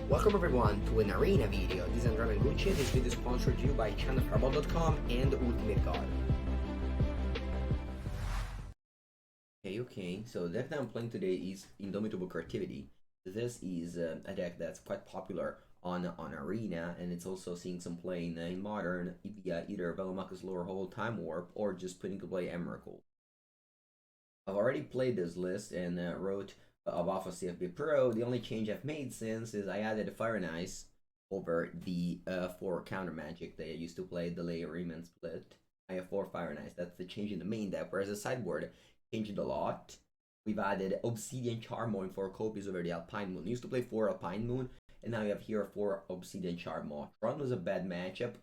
Welcome everyone to an arena video. This is Andrea Mengucci. This video is sponsored to you by Charmaw.com and Ultimate God. Okay, so the deck that I'm playing today is Indomitable Creativity. This is a deck that's quite popular on Arena, and it's also seeing some play in Modern via either Velomachus Lower Hold, Time Warp, or just putting to play Emrakul. I've already played this list and wrote of Alpha CFB Pro. The only change I've made since is I added a Fire and Ice over the 4 counter magic that I used to play, Delay, Remand, Split. I have 4 Fire and Ice. That's the change in the main deck, whereas the sideboard changed a lot. We've added Obsidian Charmaw and 4 copies over the Alpine Moon. I used to play 4 Alpine Moon, and now we have here 4 Obsidian Charmaw. Tron was a bad matchup,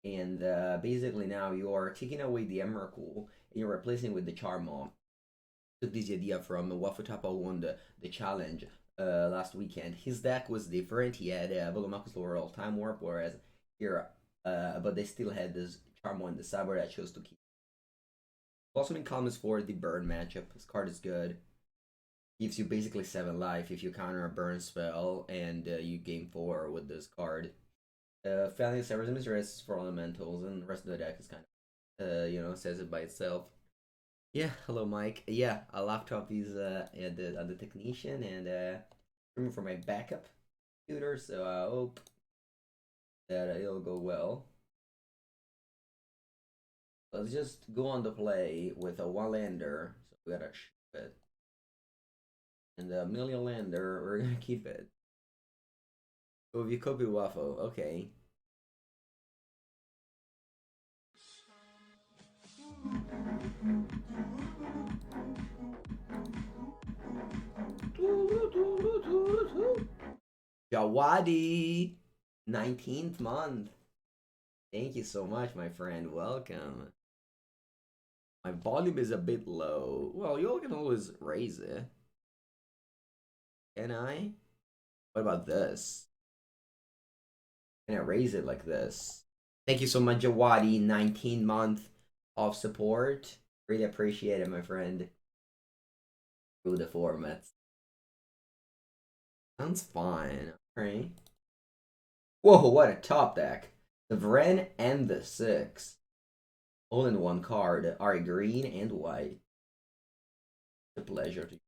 and basically now you are taking away the Emrakul, and you're replacing it with the Charmaw. Took this idea from Wafutapa won the challenge last weekend. His deck was different. He had Velomachus Lower Time Warp, whereas here, but they still had this Charmaw in the sideboard that I chose to keep. Also in commons for the burn matchup. This card is good. Gives you basically 7 life if you counter a burn spell and you game 4 with this card. Family Severs and Misrests for elementals, and the rest of the deck is kind of, says it by itself. Yeah, hello Mike. Yeah, a laptop is at the technician and room for my backup computer, so I hope that it'll go well. Let's just go on the play with a 1-lander, so we gotta ship it. And a 1,000,000-lander, we're gonna keep it. Oh, if you copy Waffle, okay. Jawadi, 19th month. Thank you so much, my friend. Welcome. My volume is a bit low. Well, you all can always raise it. Can I? What about this? Can I raise it like this? Thank you so much, Jawadi. 19 month of support. Really appreciate it, my friend. Through the formats. Sounds fine. Alright. Whoa, what a top deck. The Vren and the 6. All in one card are green and white. It's a pleasure to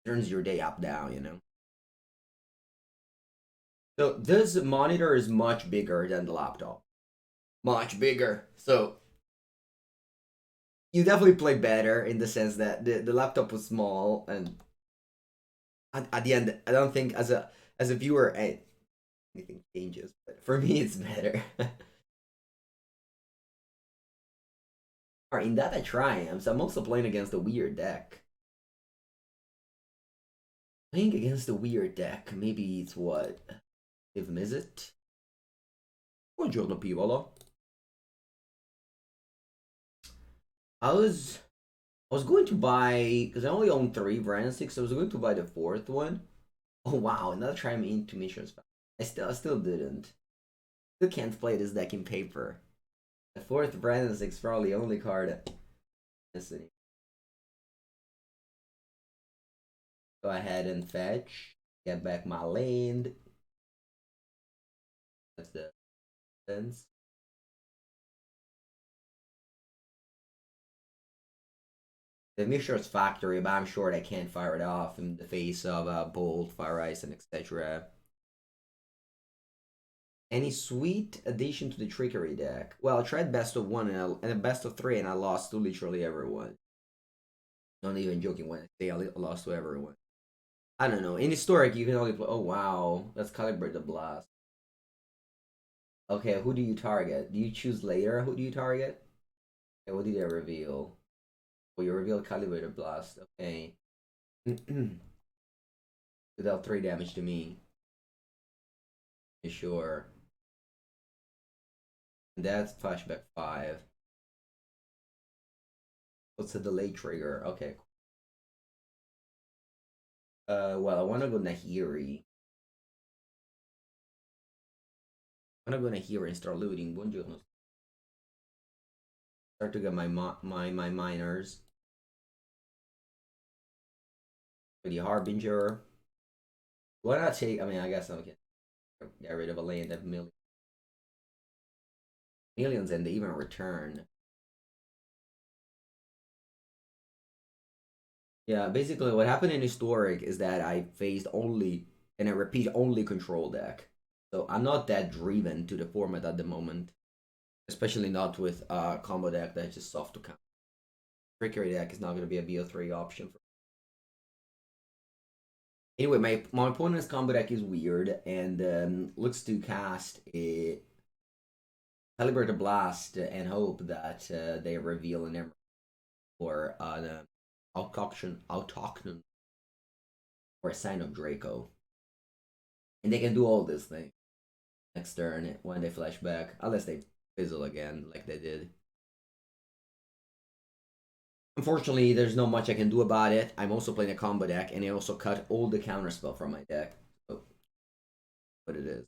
turns your day up down, you know. So this monitor is much bigger than the laptop. Much bigger. So you definitely play better in the sense that the laptop was small, and at the end I don't think as a viewer anything changes, but for me it's better. Alright, in that I triumphs. I'm also playing against a weird deck. Playing against a weird deck. Maybe it's what? If Mizzet? Buongiorno, Pivolo. I was going to buy, because I only own 3 Brand 6, so I was going to buy the 4th one. Oh wow, another Triumph into missions. I still didn't. Still can't play this deck in paper. The 4th Brand 6 probably the only card missing. Go ahead and fetch. Get back my land. That's the sense. The Mishra's Factory, but I'm sure they can't fire it off in the face of Bolt, Fire Ice, and etc. Any sweet addition to the Trickery deck? Well, I tried best of 1 and a best of 3, and I lost to literally everyone. Not even joking when I say I lost to everyone. I don't know. In Historic, you can only play. Oh wow, let's calibrate the blast. Okay, who do you target? Do you choose later? Who do you target? Okay, what did I reveal? Oh, you reveal Calibrated Blast. Okay. Without 3 damage to me. Sure. And that's flashback 5. What's the delay trigger? Okay. Well, I wanna go Nahiri. I'm gonna go Nahiri and start looting. Buongiorno. Start to get my miners. The Harbinger. Why not take? I mean, I guess I can get rid of a land of millions and they even return. Yeah, basically what happened in Historic is that I faced only, and I repeat, only control deck. So I'm not that driven to the format at the moment. Especially not with a combo deck that's just soft to count. Trickery deck is not going to be a BO3 option. Anyway, my opponent's combo deck is weird and looks to cast a Calibrate the Blast and hope that they reveal an Emerald or an Autochton or a Sign of Draco. And they can do all this thing next turn when they flash back, unless they fizzle again like they did. Unfortunately, there's not much I can do about it. I'm also playing a combo deck, and I also cut all the counterspell from my deck. So, what it is.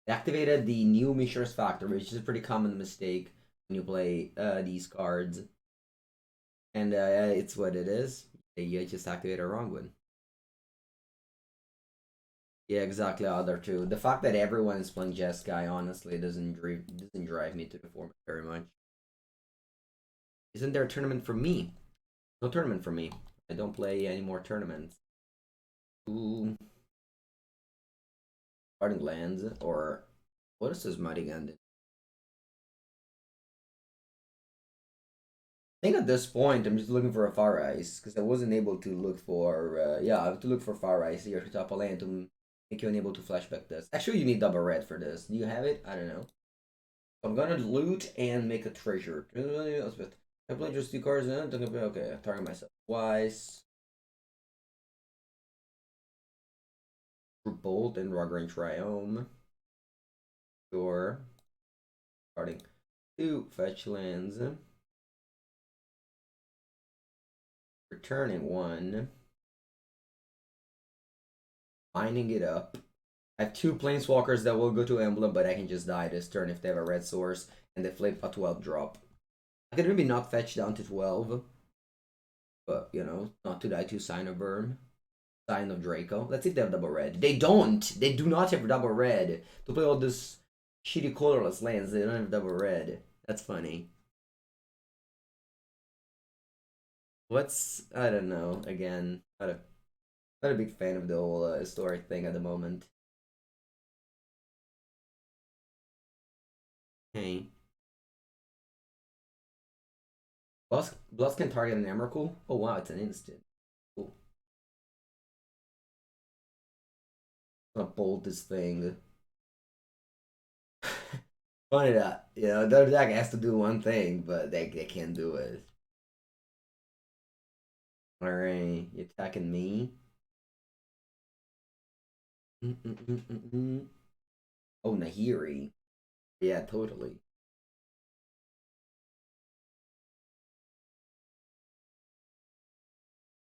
I activated the new Mishra's Factor, which is a pretty common mistake when you play these cards. And it's what it is. You just activated a wrong one. Yeah, exactly. Other two. The fact that everyone is playing Jeskai honestly doesn't drive me to the format very much. Isn't there a tournament for me? No tournament for me. I don't play any more tournaments. Ooh. Starting lands or what is this Mighty End? I think at this point I'm just looking for a Far Ice because I wasn't able to look for yeah, I have to look for Far Ice here to top a land to make you unable to flashback this. Actually, you need double red for this. Do you have it? I don't know. I'm gonna loot and make a treasure. I play just 2 cards in. Okay, I target myself twice. Bolt and Rogran Triome. Sure. Starting 2 fetch lands. Returning 1. Binding it up. I have 2 planeswalkers that will go to emblem, but I can just die this turn if they have a red source and they flip a 12 drop. I could maybe not fetch down to 12. But, you know, not to die to Sign of Burn. Sign of Draco. Let's see if they have double red. They don't! They do not have double red. To play all this shitty colorless lands, they don't have double red. That's funny. What's... I don't know. Again, not a big fan of the whole historic thing at the moment. Okay. Blast can target an Emrakul? Oh wow, it's an instant. Cool. I'm gonna bolt this thing. Funny that, you know, their deck has to do one thing, but they can't do it. Alright, you attacking me? Oh, Nahiri. Yeah, totally.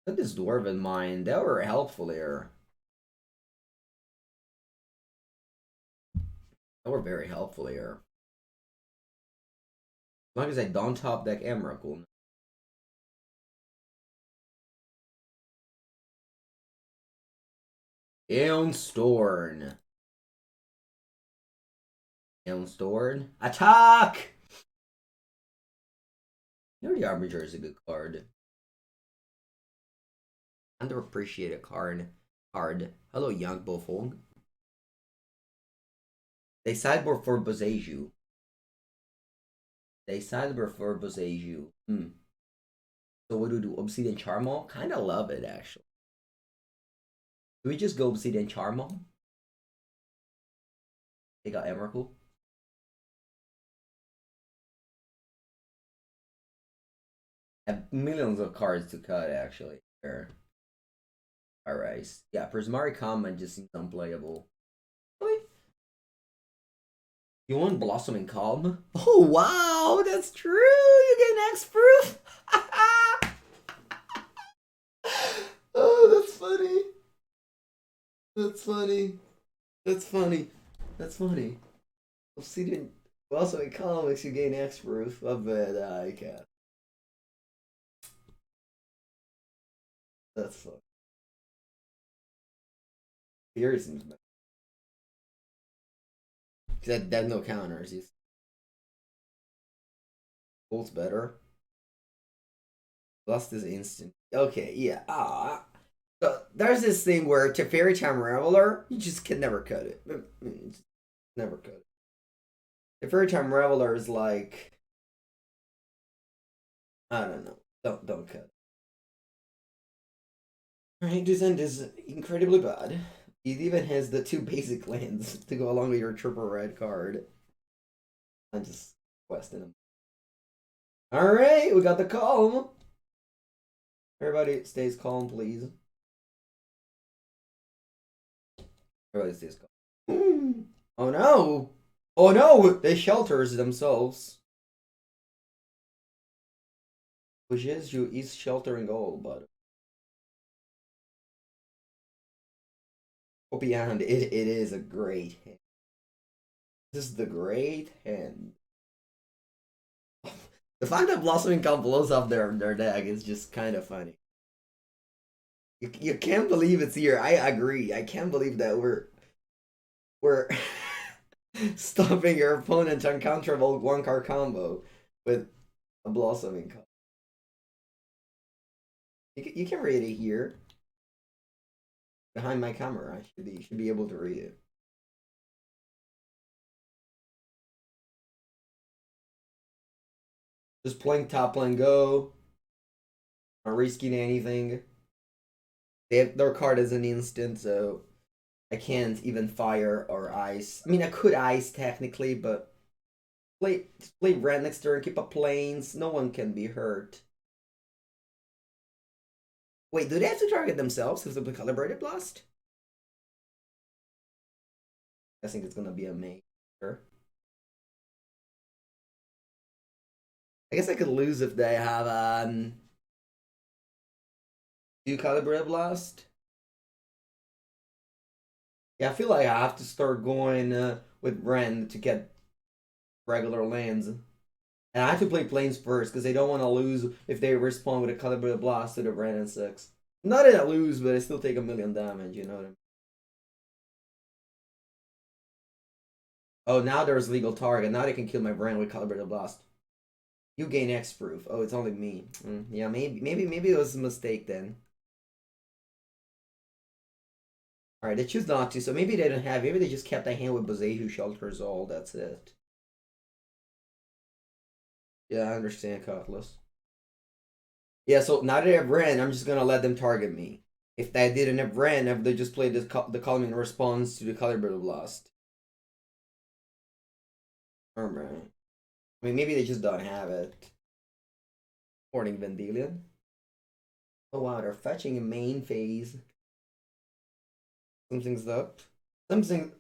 Put this dwarf in mind. They were helpful here. They were very helpful here. As long as I don't top deck Emrakul. Eonstorn. Eonstorn. Attack! You know the Arbinger is a good card. Underappreciated card. Hello, Young Bofong. They sideboard for Boseiju. So what do we do? Obsidian Charmaw? Kinda love it, actually. Do we just go Obsidian Charmaw? They got Emrakul. I have millions of cards to cut, actually. Sure. Alright. Yeah, Prismari Common just seems unplayable. Really? You want Blossoming Calm? Oh, wow! That's true! You get an X-Proof! Oh, that's funny. That's funny. That's funny. That's funny. Obsidian Blossoming Calm makes you gain X-Proof. I bet I can. That's fun. Fury seems better. That no counters. He's Bolt's better. Lost is instant. Okay, yeah. So there's this thing where Teferi Time Reveler, you just can never cut it. Just never cut it. Teferi Time Reveler is like, I don't know. Don't cut it. Alright, this end is incredibly bad. It even has the 2 basic lands to go along with your triple red card. I'm just questing them. Alright, we got the calm. Everybody stays calm, please. Everybody stays calm. Oh no! Oh no! They shelters themselves. Which is you is sheltering all, but beyond it is a great hand. This is the great hand. The fact that Blossoming Calm blows up their deck is just kind of funny. You can't believe it's here. I agree. I can't believe that we're stopping your opponent's uncounterable 1-card combo with a Blossoming Calm. You can read it here. Behind my camera, I should be able to read it. Just playing top lane go. Not risking anything. Their card is an instant, so I can't even fire or ice. I mean, I could ice technically, but play red next turn, keep up planes. No one can be hurt. Wait, do they have to target themselves if they play Calibrated Blast? I think it's gonna be a major. I guess I could lose if they have do Calibrated Blast. Yeah, I feel like I have to start going with Ren to get regular lands. And I have to play planes first because they don't want to lose if they respond with a Calibrated Blast to the Ren and 6. Not that I lose, but I still take 1,000,000 damage, you know what I mean? Oh, now there's legal target. Now they can kill my Ren with Calibrated Blast. You gain X proof. Oh, it's only me. Yeah, maybe it was a mistake then. Alright, they choose not to, so maybe they don't have. Maybe they just kept a hand with Bozay who shelters all. That's it. Yeah, I understand, Cutlass. Yeah, so now that I have Ren, I'm just gonna let them target me. If they didn't have Ren, they just played the column in response to the Calibrated Blast. Alright. I mean, maybe they just don't have it. Morning Vendilion. Oh wow, they're fetching in main phase. Something's up. Something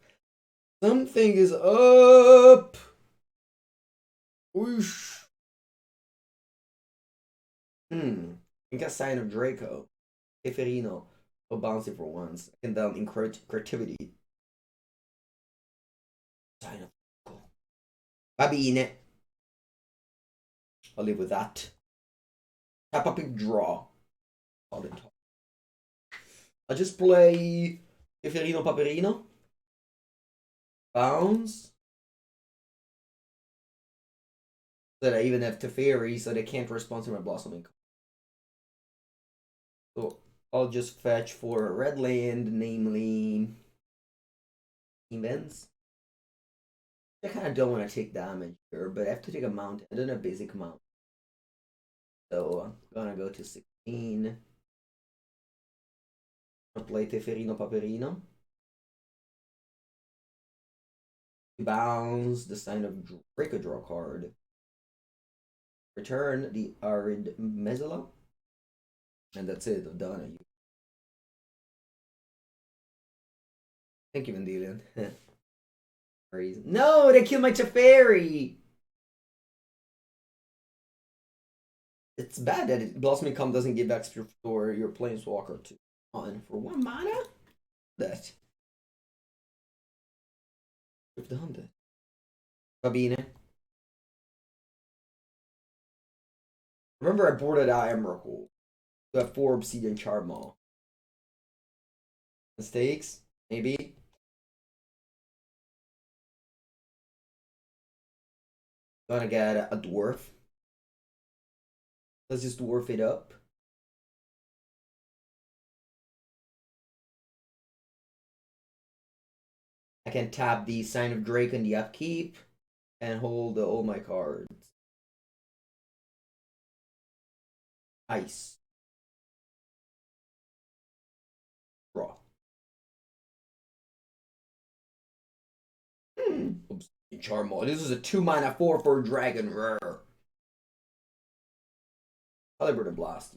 is up. Whoosh. I got sign of Draco. Eferino. Oh, bouncy for once. And then in creativity. Sign of Draco. Babine. I'll live with that. Tap up and draw. I'll just play Eferino Paperino. Bounce. So that I even have Teferi, so they can't respond to my Blossoming. So I'll just fetch for a red land, namely Events. I kind of don't want to take damage here, but I have to take a mount. I don't have basic mount. So I'm gonna go to 16. I'll play Teferino Paperino. Bounce the sign of Draco draw card. Return the Arid Mezzala. And that's it, I'm done. Thank you, Vendilion. No, they killed my Teferi! It's bad that Blossoming Calm doesn't give extra for your Planeswalker to on for 1 mana? That. We've done that. Babine. Remember I boarded out Emrakul. to have 4 Obsidian Charmaw. Mistakes? Maybe. Gonna get a dwarf. Let's just dwarf it up. I can tap the Sign of Drake in the upkeep and hold all my cards. Ice. Draw. Charmaw. This is a 2-mana 4/4 dragon rare. Calibrated Blast.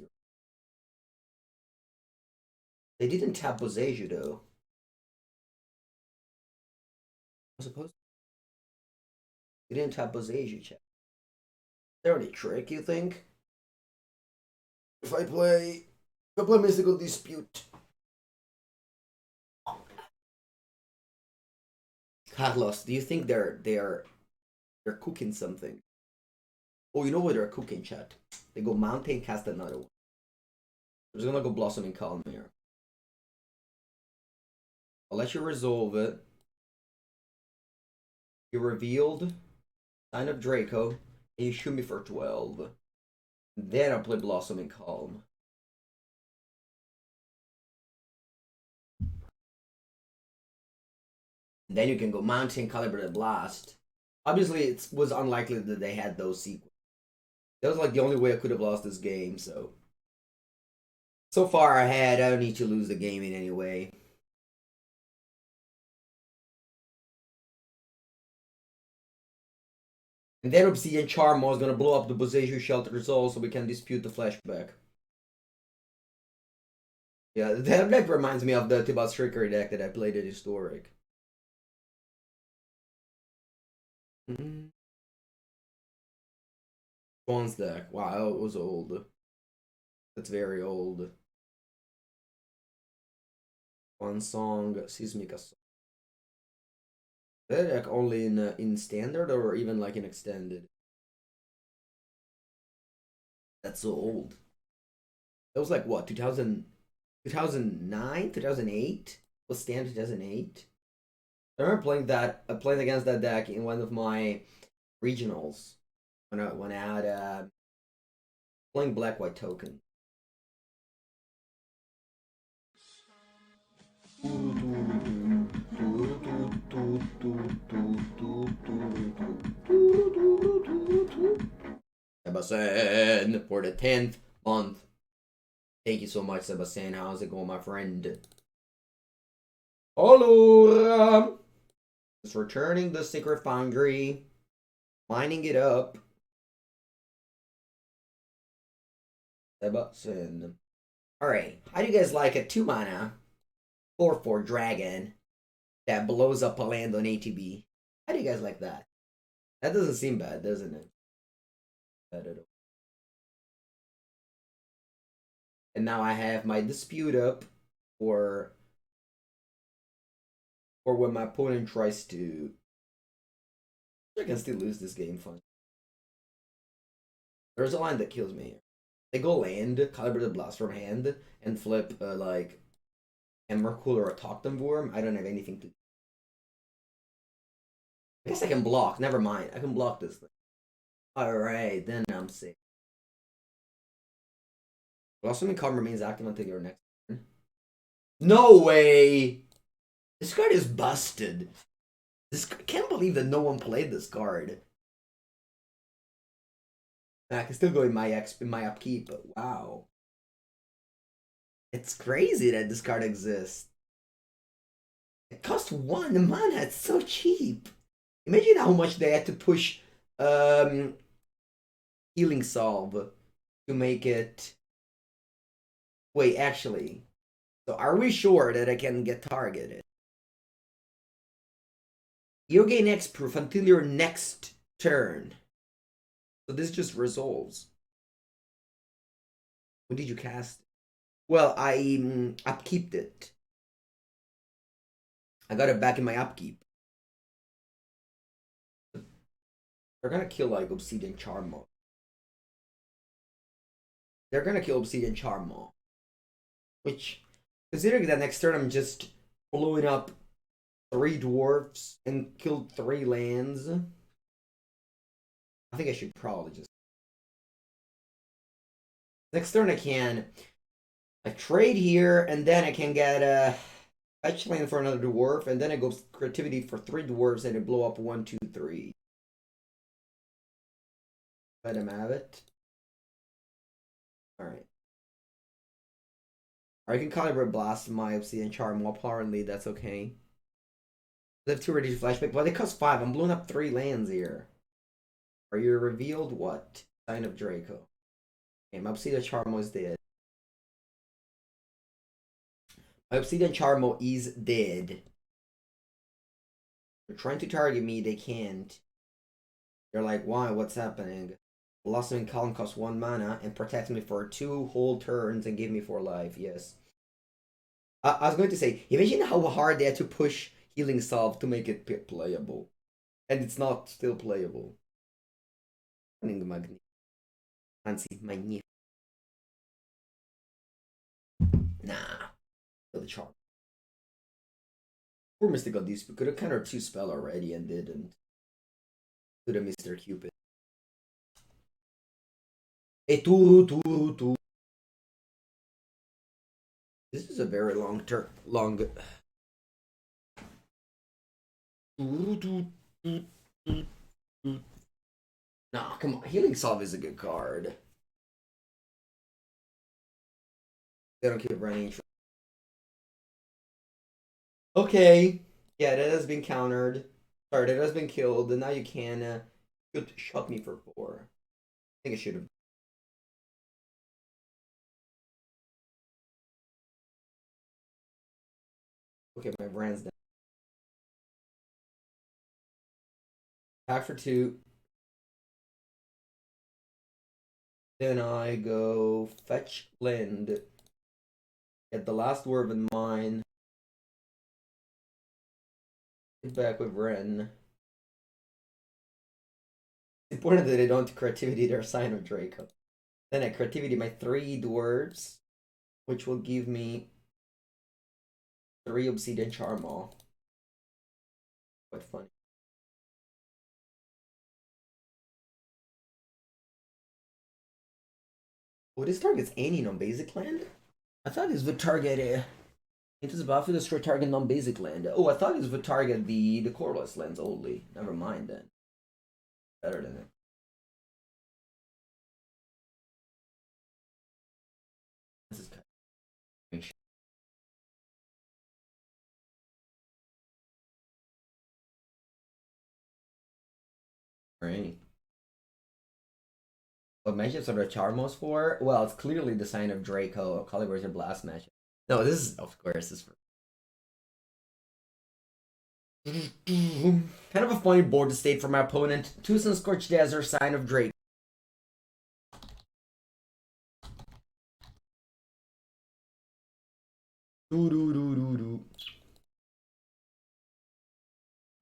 They didn't tap Boseiju though. I suppose they didn't tap Boseiju, chat. Is there any trick you think? If I play Mystical Dispute. Carlos, do you think they're cooking something? Oh, you know what they're cooking, chat? They go Mountain, cast another one. I'm just gonna go Blossoming Calm here. I'll let you resolve it. You revealed Sign of Draco, and you shoot me for 12. Then I'll play Blossoming Calm. Then you can go Mountain, Calibrated Blast. Obviously, it was unlikely that they had those sequences. That was like the only way I could have lost this game, so. So far ahead, I don't need to lose the game in any way. And then Obsidian Charmaw is gonna blow up the Boseiju Shelter's Soul so we can dispute the flashback. Yeah, that deck reminds me of the Tibat Trickery deck that I played at Historic. Swan's deck. Wow, it was old. That's very old. One song, Sismica song. That deck only in standard or even like in extended? That's so old. That was like what, 2009, 2008? Was standard 2008? I remember playing that. I played against that deck in one of my regionals when I had playing Black White Token. Sebastian for the 10th month. Thank you so much, Sebastian. How's it going, my friend? Hello. Just returning the Secret Foundry, mining it up. Sebastian. Alright, how do you guys like a 2-mana 4/4 dragon that blows up a land on ATB? How do you guys like that? That doesn't seem bad, doesn't it? Bad at all. And now I have my dispute up for when my opponent tries to. I can still lose this game, fine. There's a line that kills me here. They go land, Calibrated Blast from hand, and flip like Emrakul or a Toctum Worm. I don't have anything to. I guess I can block. Never mind. I can block this thing. Alright, then I'm safe. Blossoming Calm remains active until your next turn. No way! This card is busted. I can't believe that no one played this card. I can still go in my upkeep, but wow. It's crazy that this card exists. It costs 1 mana, it's so cheap. Imagine how much they had to push Healing Salve to make it. Wait, actually. So are we sure that I can get targeted? You gain Hexproof until your next turn. So this just resolves. When did you cast? Well, I upkeeped it. I got it back in my upkeep. They're gonna kill like Obsidian Charmaw. They're gonna kill Obsidian Charmaw. Which, considering that next turn I'm just blowing up 3 dwarfs and killed 3 lands, I think I should probably just next turn I can trade here, and then I can get a fetch land for another dwarf, and then I go creativity for 3 dwarves and I blow up 1, 2, 3. Let him have it. Alright. Or I can calibrate blast my obsidian Charmaw. Apparently that's okay. I have 2 ready to flashback, but it costs 5. I'm blowing up 3 lands here. Are you revealed what? Sign of Draco. Okay, my obsidian Charmaw is dead. My obsidian Charmaw is dead. They're trying to target me, they can't. They're like, why? What's happening? Blossoming Column costs 1 mana and protects me for 2 whole turns and give me 4 life. Yes. I was going to say, imagine how hard they had to push Healing Salve to make it playable. And it's not still playable. Fancy, magnificent. Nah. Kill the charm. Poor Mystic got these. Could have countered 2 spell already and didn't. Could have Mr. Cupid. This is a very long turn. Nah, come on. Healing Salve is a good card. They don't keep running. Okay. Yeah, that has been countered. Sorry, that has been killed. And now you can shot me for 4. I think I should have. Okay, my brand's down. Back for 2. Then I go fetch land. Get the last dwarf in mine. Get back with Ren. It's important that I don't creativity their sign of Draco. Then I creativity my 3 dwarves, which will give me 3 obsidian Charmaw. Quite funny. Oh, this targets any non-basic land? I thought this would target it is buff to destroy target non-basic land. Oh, I thought this would target the colorless lands only. Never mind then. Better than it. This is kind of... Right. What matchups are the Charmos for? Well, it's clearly the sign of Draco, Calibration Blast matchup. No, this is, of course, this is for... Kind of a funny board state for my opponent. Tucson Scorched Desert, sign of Draco.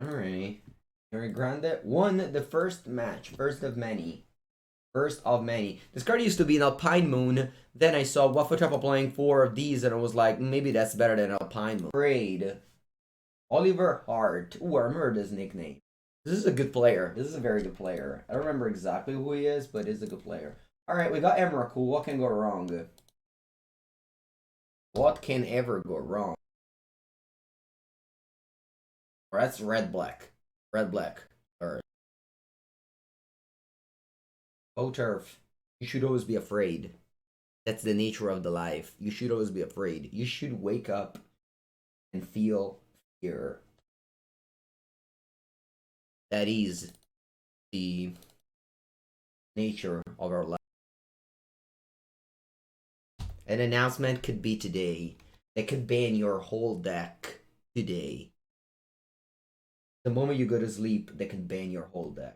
Alright. Very Grande won the first match. First of many. First of many. This card used to be an Alpine Moon. Then I saw Waffle playing 4 of these and I was like, maybe that's better than Alpine Moon. Trade. Oliver Hart. Ooh, I remember this nickname. This is a good player. This is a very good player. I don't remember exactly who he is, but he's a good player. Alright, we got Emrakul. What can go wrong? What can ever go wrong? Or that's red-black. Red-black. Or oh, turf. You should always be afraid. That's the nature of the life. You should always be afraid. You should wake up and feel fear. That is the nature of our life. An announcement could be today that could ban your whole deck today. The moment you go to sleep, they can ban your whole deck.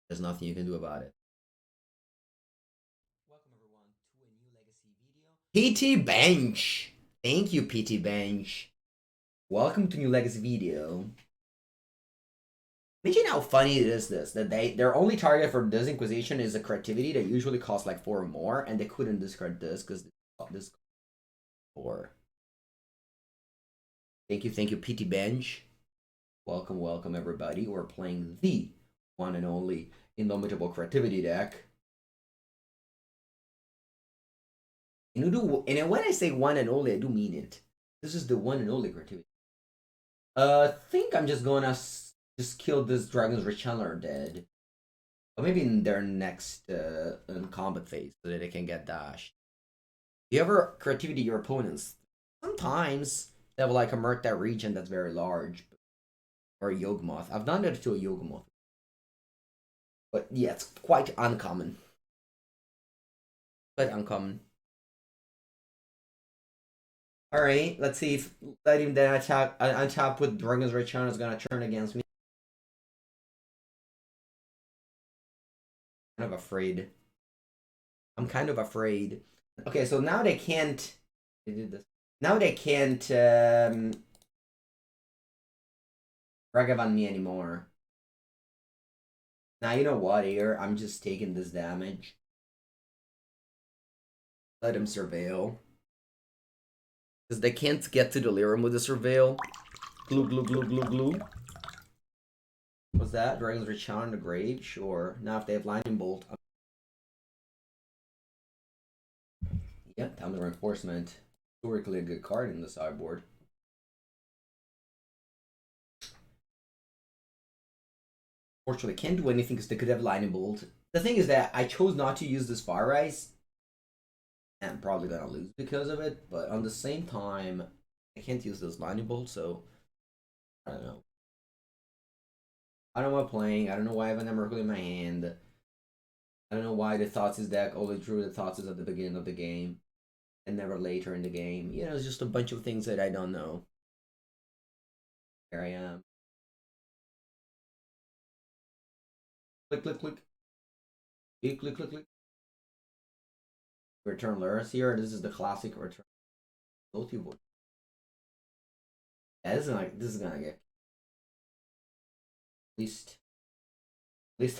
There's nothing you can do about it. Welcome everyone to a new Legacy video. PT Bench! Thank you, PT Bench. Welcome to new Legacy video. Imagine how funny it is this that their only target for this Inquisition is a creativity that usually costs like 4 or more, and they couldn't discard this because this 4. Thank you, PT Bench. Welcome, welcome everybody. We're playing the one and only Indomitable Creativity deck. And when I say one and only, I do mean it. This is the one and only creativity. Think I'm just gonna just kill this Dragon's Rechanneler dead. Or maybe in their next combat phase so that they can get dashed. You ever creativity your opponents? Sometimes they have like a Murktide region that's very large. Or a Yawgmoth. I've done that to a Yawgmoth. But yeah, it's quite uncommon. Quite uncommon. Alright, let's see if letting the attack with Dragon's Return is gonna turn against me. I'm kind of afraid. I'm kind of afraid. Okay, so now they can't. They did this. Now they can't Ragavan me anymore. Now you know what here? I'm just taking this damage. Let him surveil. Because they can't get to the Lyrium with the surveil. Glue, glue, glue, glue, glue. What's that? Dragon's Recharge in the grave? Sure. Now if they have Lightning Bolt. Yeah, Time of Reinforcement. Historically a good card in the sideboard. Fortunately, can't do anything because they could have Lightning Bolt. The thing is that I chose not to use this Fire Rise. And I'm probably gonna lose because of it, but on the same time, I can't use this Lightning Bolt, so I don't know. I don't know what I'm playing. I don't know why I have an Emerald in my hand. I don't know why the Thoughtseize deck always drew the Thoughtseize at the beginning of the game and never later in the game. You know, it's just a bunch of things that I don't know. Here I am. Click, click, click. Click, click, click, click. Return Luris here. This is the classic return. Multiple. Yeah, this is gonna get. At least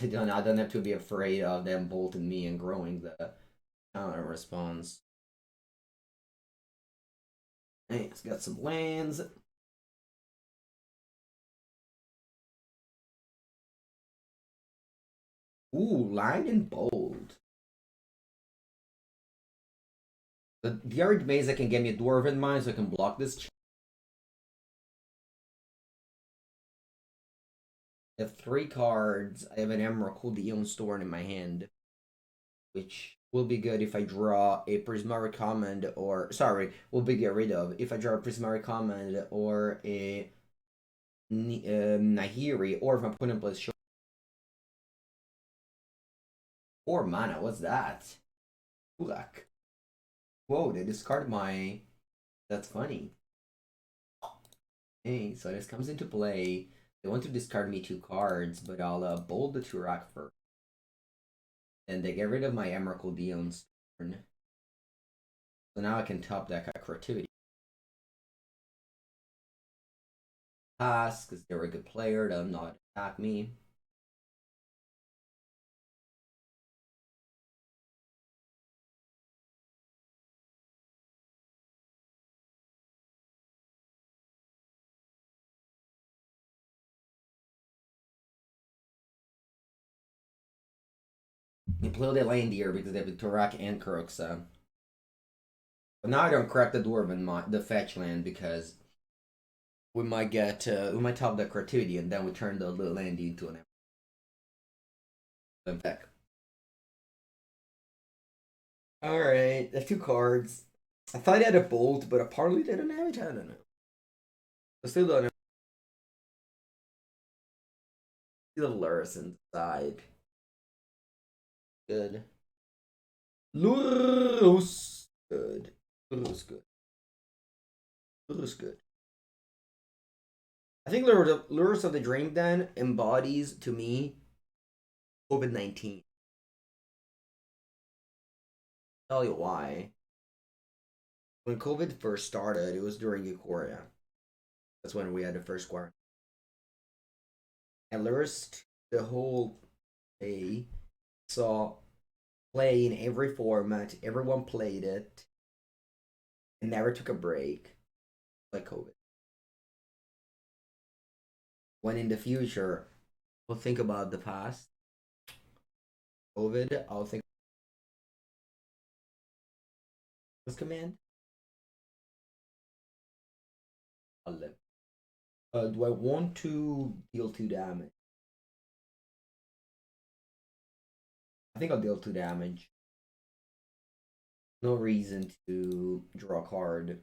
I don't have to be afraid of them bolting me and growing the counter response. Hey, it's got some lands. Ooh, line and bold. The Arid Maze that can get me a Dwarven Mine so I can block this. I have 3 cards. I have an Emerald Eon Storm in my hand, which will be good if I draw a Prismari Command or will be get rid of if I draw a Prismari Command or a Nahiri, or if my opponent plays 4 mana. What's that? Kulak. Whoa, they discard my. That's funny. Hey, so this comes into play. They want to discard me 2 cards, but I'll bold the Turak first. And they get rid of my Emerald Eon's turn. So now I can top deck a creativity. Pass, because they're a good player, they'll not attack me. They play the Landier because they have the Turak and Kuroxa. But now I don't crack the Dwarven, the fetch land, because we might top the creativity and then we turn the little Landy into an deck. Alright, that's 2 cards. I thought I had a bolt, but apparently they don't have it. I don't know. I still don't know. The Luris inside. Good. Lurus. Good. Lurus good. Lurus good. I think Lurus of the Dream Den embodies, to me, COVID-19. Tell you why. When COVID first started, it was during Euphoria. That's when we had the first quarantine. I lost the whole day. Saw play in every format. Everyone played it. And never took a break. Like COVID. When in the future, we'll think about the past. COVID, I'll think this command. I'll live. Do I want to deal 2 damage? I think I'll deal 2 damage. No reason to draw a card.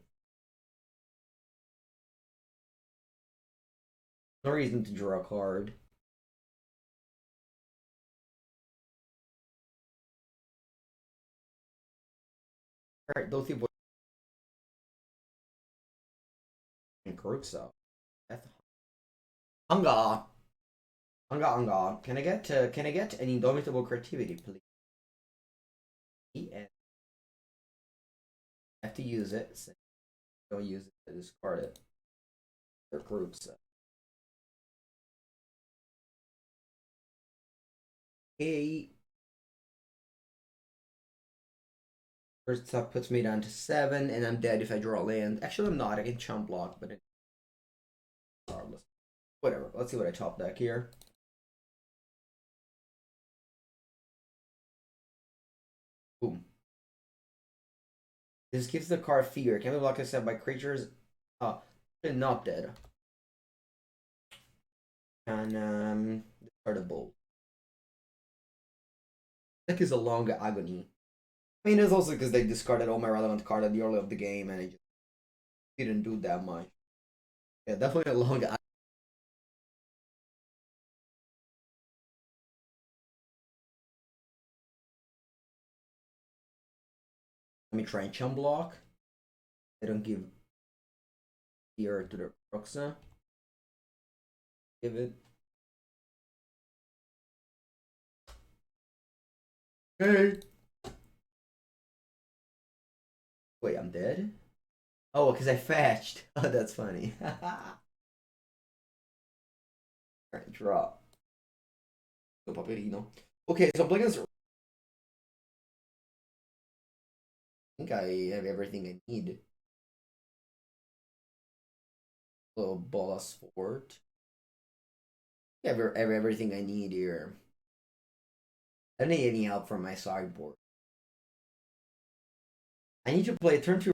No reason to draw a card. Alright, those people and Kuruksa. Anga. Anga. Can I get an indomitable creativity, please? And I have to use it. So don't use it to discard it. For Kuruksa. Hey. First up puts me down to 7, and I'm dead if I draw land. Actually, I'm not. I can chump block, but regardless. Whatever. Let's see what I top deck here. Boom. This gives the card fear. Can be blocked except by creatures. Not dead. And discard a bolt. Deck is a long agony. I mean, it's also because they discarded all my relevant card at the early of the game, and it just didn't do that much. Yeah, definitely a long. Let me try and chum block. They don't give fear to the Roxa. Give it. Hey. Wait, I'm dead? Oh, because I fetched. Oh, that's funny. Alright, draw. So Paperino. Okay, so I'm playing against. I think I have everything I need. Little boss fort. I have everything I need here. I don't need any help from my sideboard. I need to play turn 2.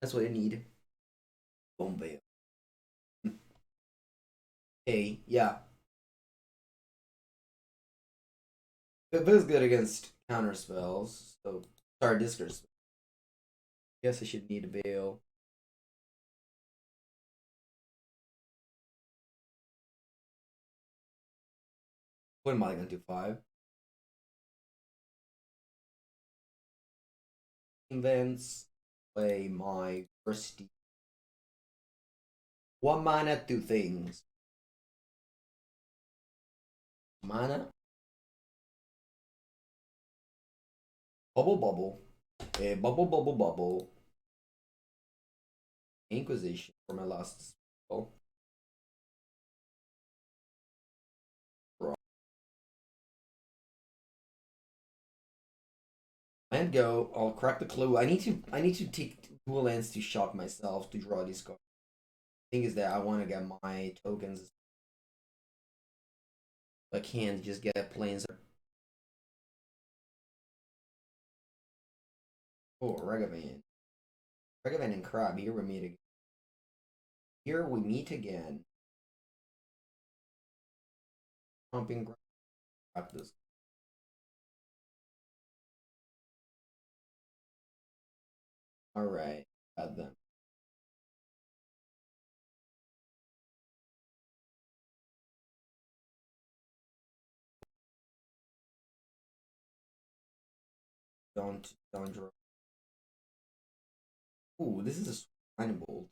That's what I need. Bombay. Hey, yeah. It feels good against counter spells. So, sorry, discard spells. Guess I should need a veil. What am I gonna do? 5. Events. Play my first. 1 mana, 2 things. Mana. Bubble, bubble. Bubble. Inquisition for my last spell. And go. I'll crack the clue. I need to take 2 lands to shock myself to draw these cards. Thing is that I want to get my tokens. I can't just get planes. Oh, Regavan. Regavan and Crab. Here we meet again. Here we meet again. Pumping grab this. Alright. Got them. Don't draw. Ooh, this is a kind of bold.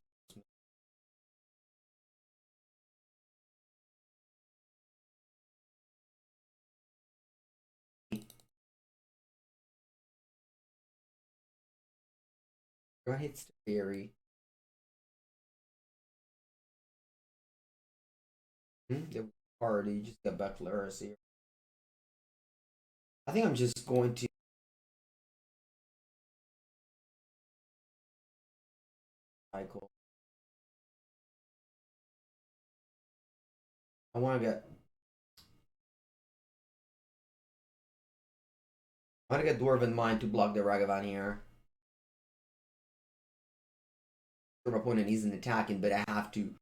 Go hits the fairy. The card, you just get back Laris here. I think I'm just going to cycle. I want to get. I want to get Dwarven Mine to block the Ragavan here. My opponent isn't attacking, but I have to.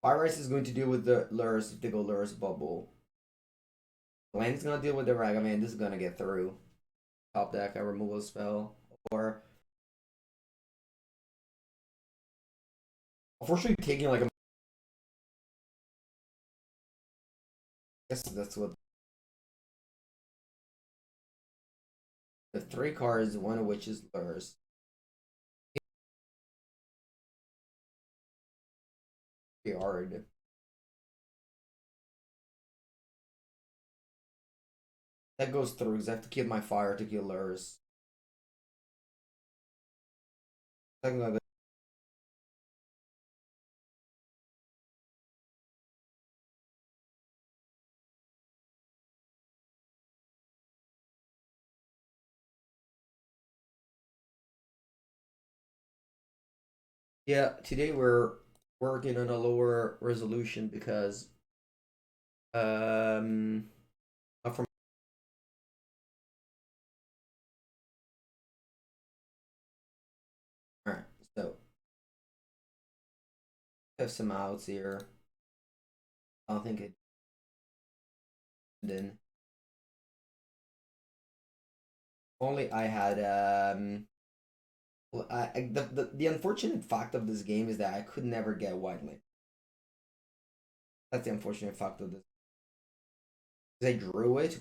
Fire Ice is going to deal with the Lurrus if they go Lurrus Bubble. Land is going to deal with the Ragavan. This is going to get through. Top deck, I remove a spell. Or. Unfortunately, taking like a. I guess that's what. The 3 cards, one of which is Lurrus. Hard. That goes through because I have to keep my fire to kill Lurrus. Second, yeah, today we're working on a lower resolution because from all right, so I have some outs here. I don't think it then only I had well, the unfortunate fact of this game is that I could never get white lane. That's the unfortunate fact of this. I drew it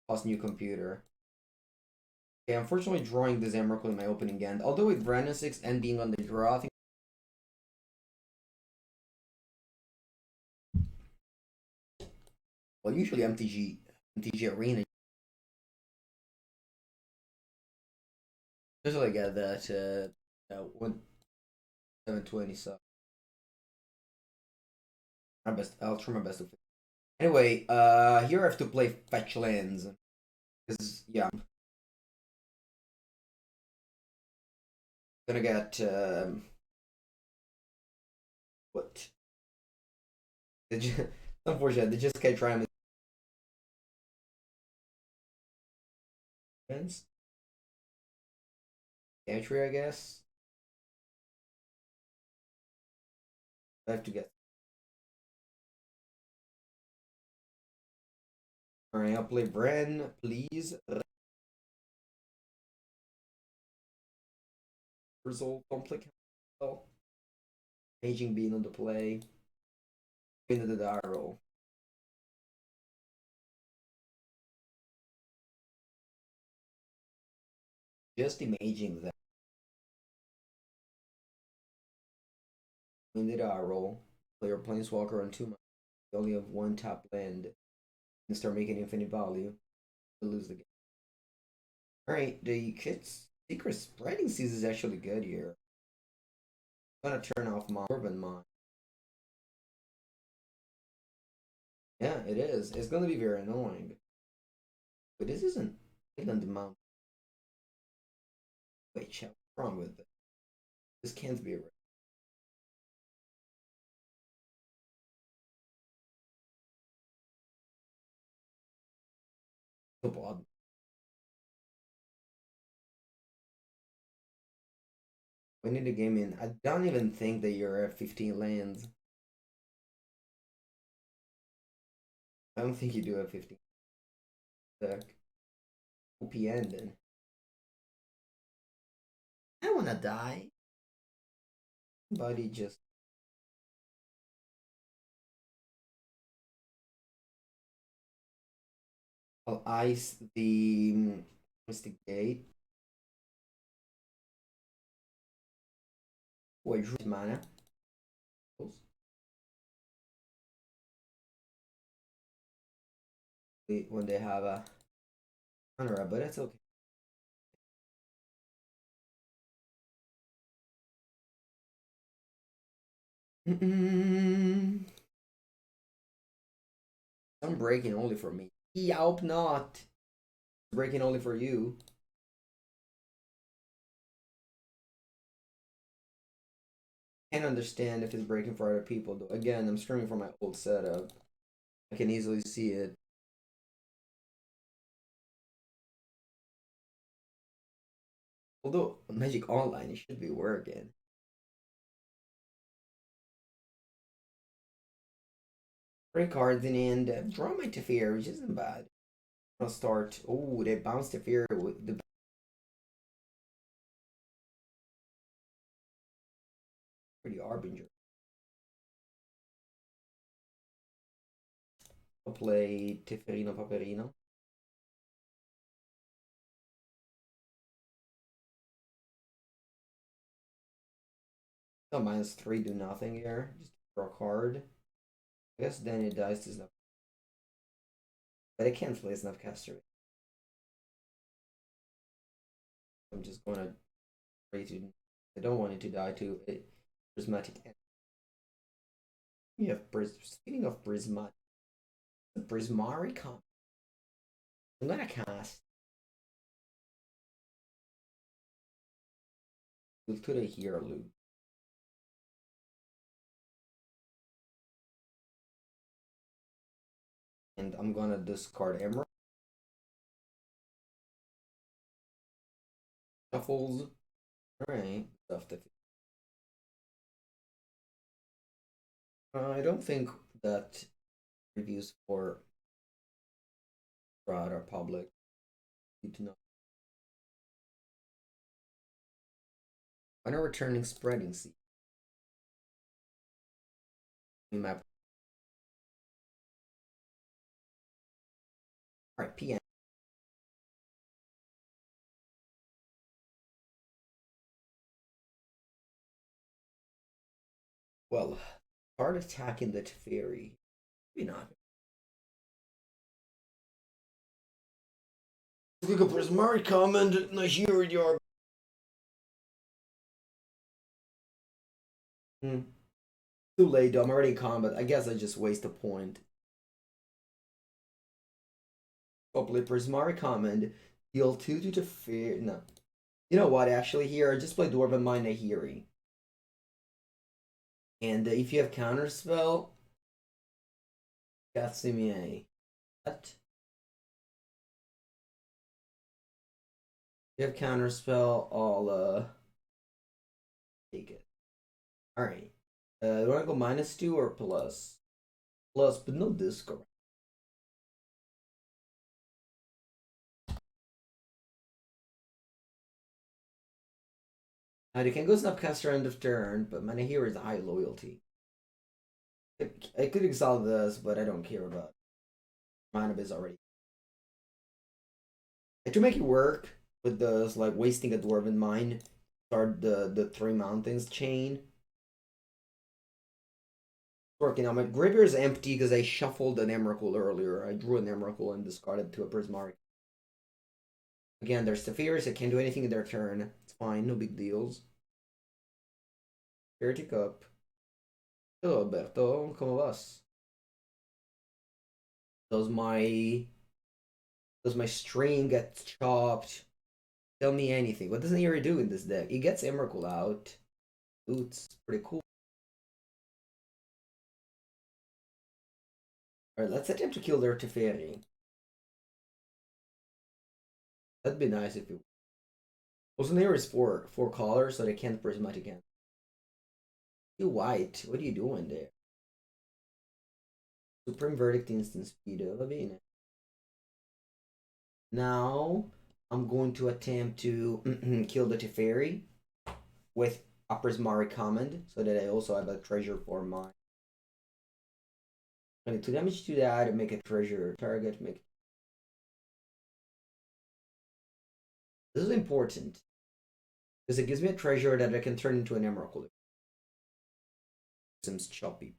plus new computer. Okay, unfortunately drawing this Emrakul in my opening hand. Although with Brandon 6 and being on the draw, I think well usually MTG Arena. Usually I get that 1720 so my best I'll try my best to fit. Anyway, here I have to play fetch lands. Because yeah, I'm gonna get what? They just, unfortunately, they just kept trying to entry, I guess. I have to get. Alright, I'll play Bren, please. Result complicated. Aging being on the play. Into the die roll. Just imaging that. In the die roll. Player Planeswalker on 2 months. You only have 1 tap land. And start making infinite value. To lose the game. Alright, the kit's secret spreading season is actually good here. I'm gonna turn off my Urban Mind. Yeah, it is. It's gonna be very annoying. But this isn't on the mount. Wait, chat, what's wrong with it? This can't be right. So odd. We need a game in. I don't even think that you're at 15 lands. I don't think you do have 15. Deck. OP ended. I wanna die. Buddy just. I'll ice the Mystic Gate. Wait, drew mana. When they have a counter, but that's okay. I'm breaking only for me. I hope not. Breaking only for you. Can't understand if it's breaking for other people though. Again, I'm streaming from my old setup. I can easily see it. Although Magic Online, it should be working. Three cards in the end. Draw my Teferi, which isn't bad. I'll start. Oh, they bounced Teferi with the pretty Arbinger. I'll play Teferino Paperino. So -3 do nothing here. Just draw a card. I guess then it dies to Snap. But I can't play Snapcaster. I'm just gonna try to. I don't want it to die to a prismatic. You have speaking of prismatic, Prismari come. I'm gonna cast Cultura here loop. And I'm gonna discard Emerald. Shuffles. Alright. Stuff that I don't think that reviews for Rod are public. Need to know. When are returning spreading seed? Map. Alright, PM. Well, start attacking the Teferi. Maybe not. Look at Prismari comment and I hear your. Too late though, I'm already in combat. I guess I just waste a point. Probably Prismari comment. Deal 2 to Teferi. No. You know what, actually, here, I just play Dwarven Mind Nahiri. And if you have Counterspell, Katsumie. What? If you have Counterspell, I'll take it. Alright. Do you want to go -2 or plus? Plus, but no discard. You can go Snapcaster end of turn, but Manahira is a high loyalty. I could exile this, but I don't care about it. Mana is already. To make it work with this, like wasting a Dwarven Mine, start the 3 mountains chain. Working on my graveyard is empty because I shuffled an Emrakul earlier. I drew an Emrakul and discarded to a Prismari. Again, there's Teferi, I can't do anything in their turn. It's fine, no big deals. Heretic up. Hello, Alberto. Como vas? Does my stream get chopped? Tell me anything. What doesn't Yuri do in this deck? He gets Emrakul out. Ooh, it's pretty cool. Alright, let's attempt to kill their Teferi. That'd be nice if it. Also, there is four colors, so they can't prismatic again. You white. What are you doing there? Supreme Verdict instant speed. Lavine. Now I'm going to attempt to kill the Teferi with a Prismari command, so that I also have a treasure for my. 22 damage to that, make a treasure target. Make. This is important because it gives me a treasure that I can turn into an emerald. Seems choppy.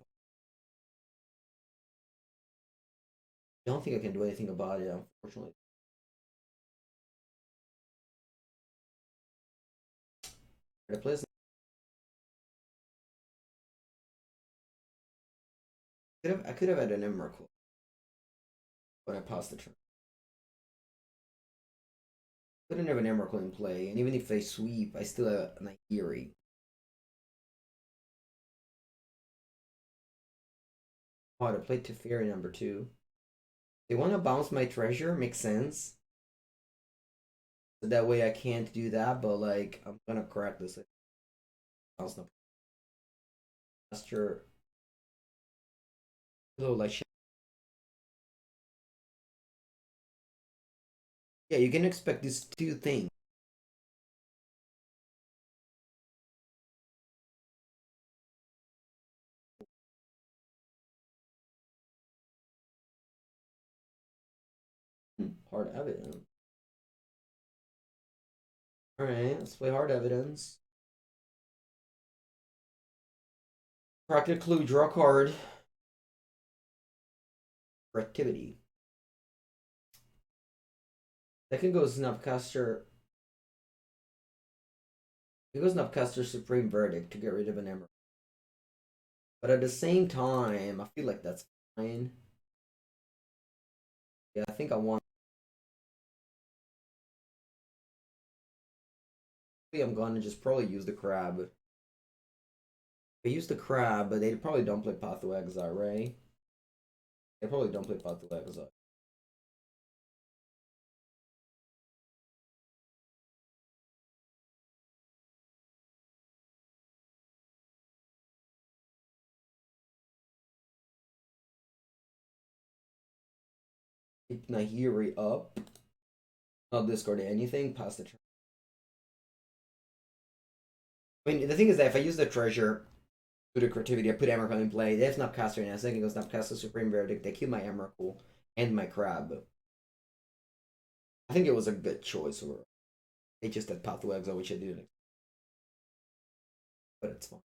I don't think I can do anything about it, unfortunately. I play I could have had an Emrakul when I passed the turn. Couldn't have an Emrakul in play, and even if they sweep, I still have an Eerie. Oh, to play Teferi number 2. They want to bounce my treasure, makes sense. So that way I can't do that, but like, I'm gonna crack this. Bounce no. Master. Hello, like, yeah, you can expect these two things. Hard evidence. Alright, let's play hard evidence. Crack the clue, draw a card. Activity. Second goes Snapcaster. It goes Snapcaster Supreme Verdict to get rid of an emerald. But at the same time, I feel like that's fine. Yeah, I think I want. I'm gonna just probably use the crab. They use the crab, but they probably don't play Path to Exile, right? They probably don't play Path to Exile. Keep Nahiri up. Not discard anything, pass the turn. I mean, the thing is that if I use the treasure to the creativity, I put Emrakul in play. They have Snapcaster now. Second goes Snapcaster Supreme Verdict. They kill my Emrakul and my crab. I think it was a good choice. Or they just had Path to Exile, which I didn't. But it's fine.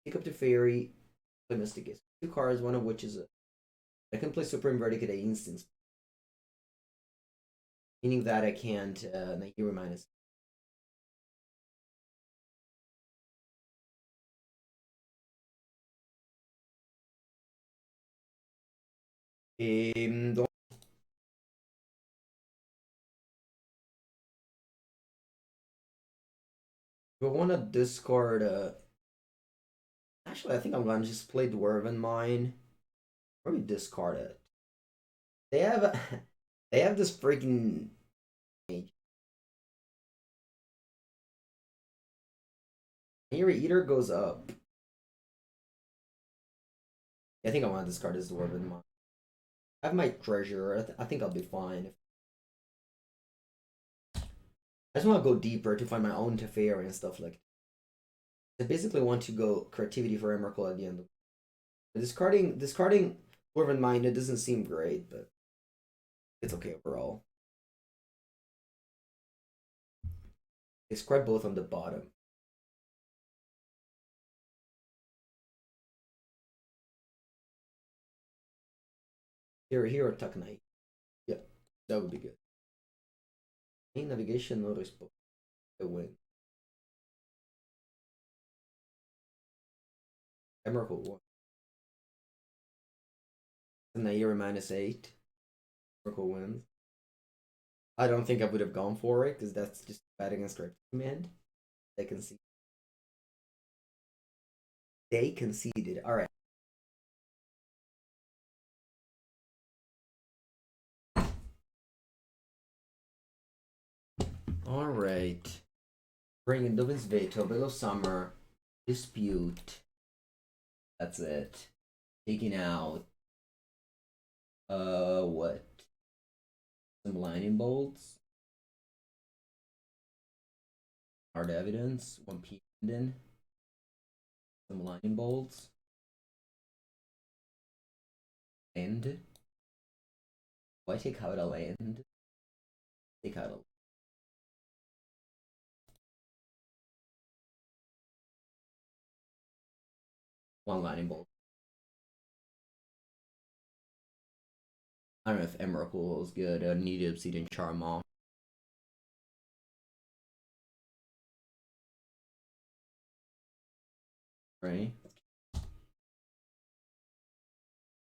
Pick up the Fairy, play Mystic. 2 cards, one of which is a. I can play Supreme Verdict at an instance. Meaning that I can't Nahiri minus. Do I want to discard actually I think I'm gonna just play Dwarven Mine. Probably discard it. They have they have this freaking Here Eater goes up. I think I want to discard this Dwarven Mine. I have my treasure. I think I'll be fine. I just want to go deeper to find my own Teferi and stuff like that. I basically want to go creativity for Emrakul at the end. Discarding Dwarven Mine, it doesn't seem great, but it's okay overall. They scribe both on the bottom. Here or Tuck Knight. Yeah, that would be good. Main navigation, no response. I win. Emrakul 1. Naira -8. Emrakul wins. I don't think I would have gone for it because that's just bad against our command. They conceded. They conceded. All right. All right. Bringing Dubin's Veto, Below Summer, Dispute. That's it. Taking out. What? Some lightning bolts. Hard evidence. 1 p.m. Some lightning bolts. End. Why take out a land? Take out a. One lightning bolt. I don't know if Emrakul is good. I need to Obsidian Charmaw. Right?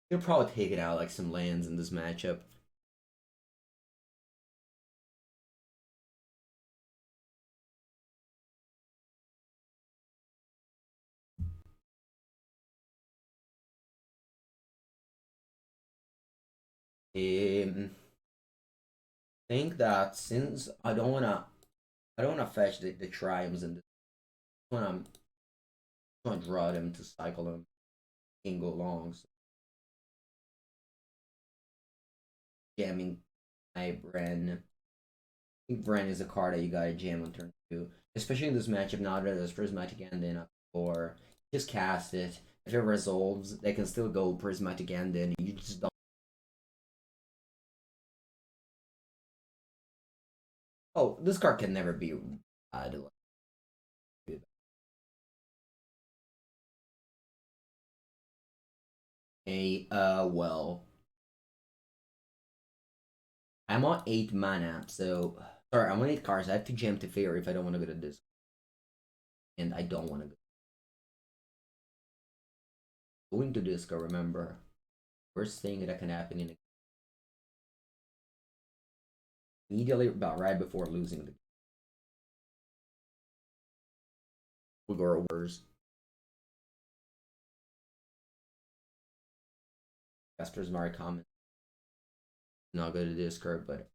You'll probably take it out like some lands in this matchup. Think that since I don't wanna fetch the triumphs in this one. I'm gonna draw them to cycle them and go long. So jamming my Bren. I think Bren is a card that you gotta jam on turn two, especially in this matchup. Now that there's Prismatic Ending up or just cast it. If it resolves, they can still go Prismatic Ending. You just don't. Oh, this card can never be bad. Well, I'm on 8 mana, so sorry, I'm on 8 cards. I have to jam to Fairy if I don't want to go to this, and I don't want to go. Going to disco, remember. Worst thing that can happen in a immediately about right before losing the Gorwars. Casper's very common. Not go to discard, but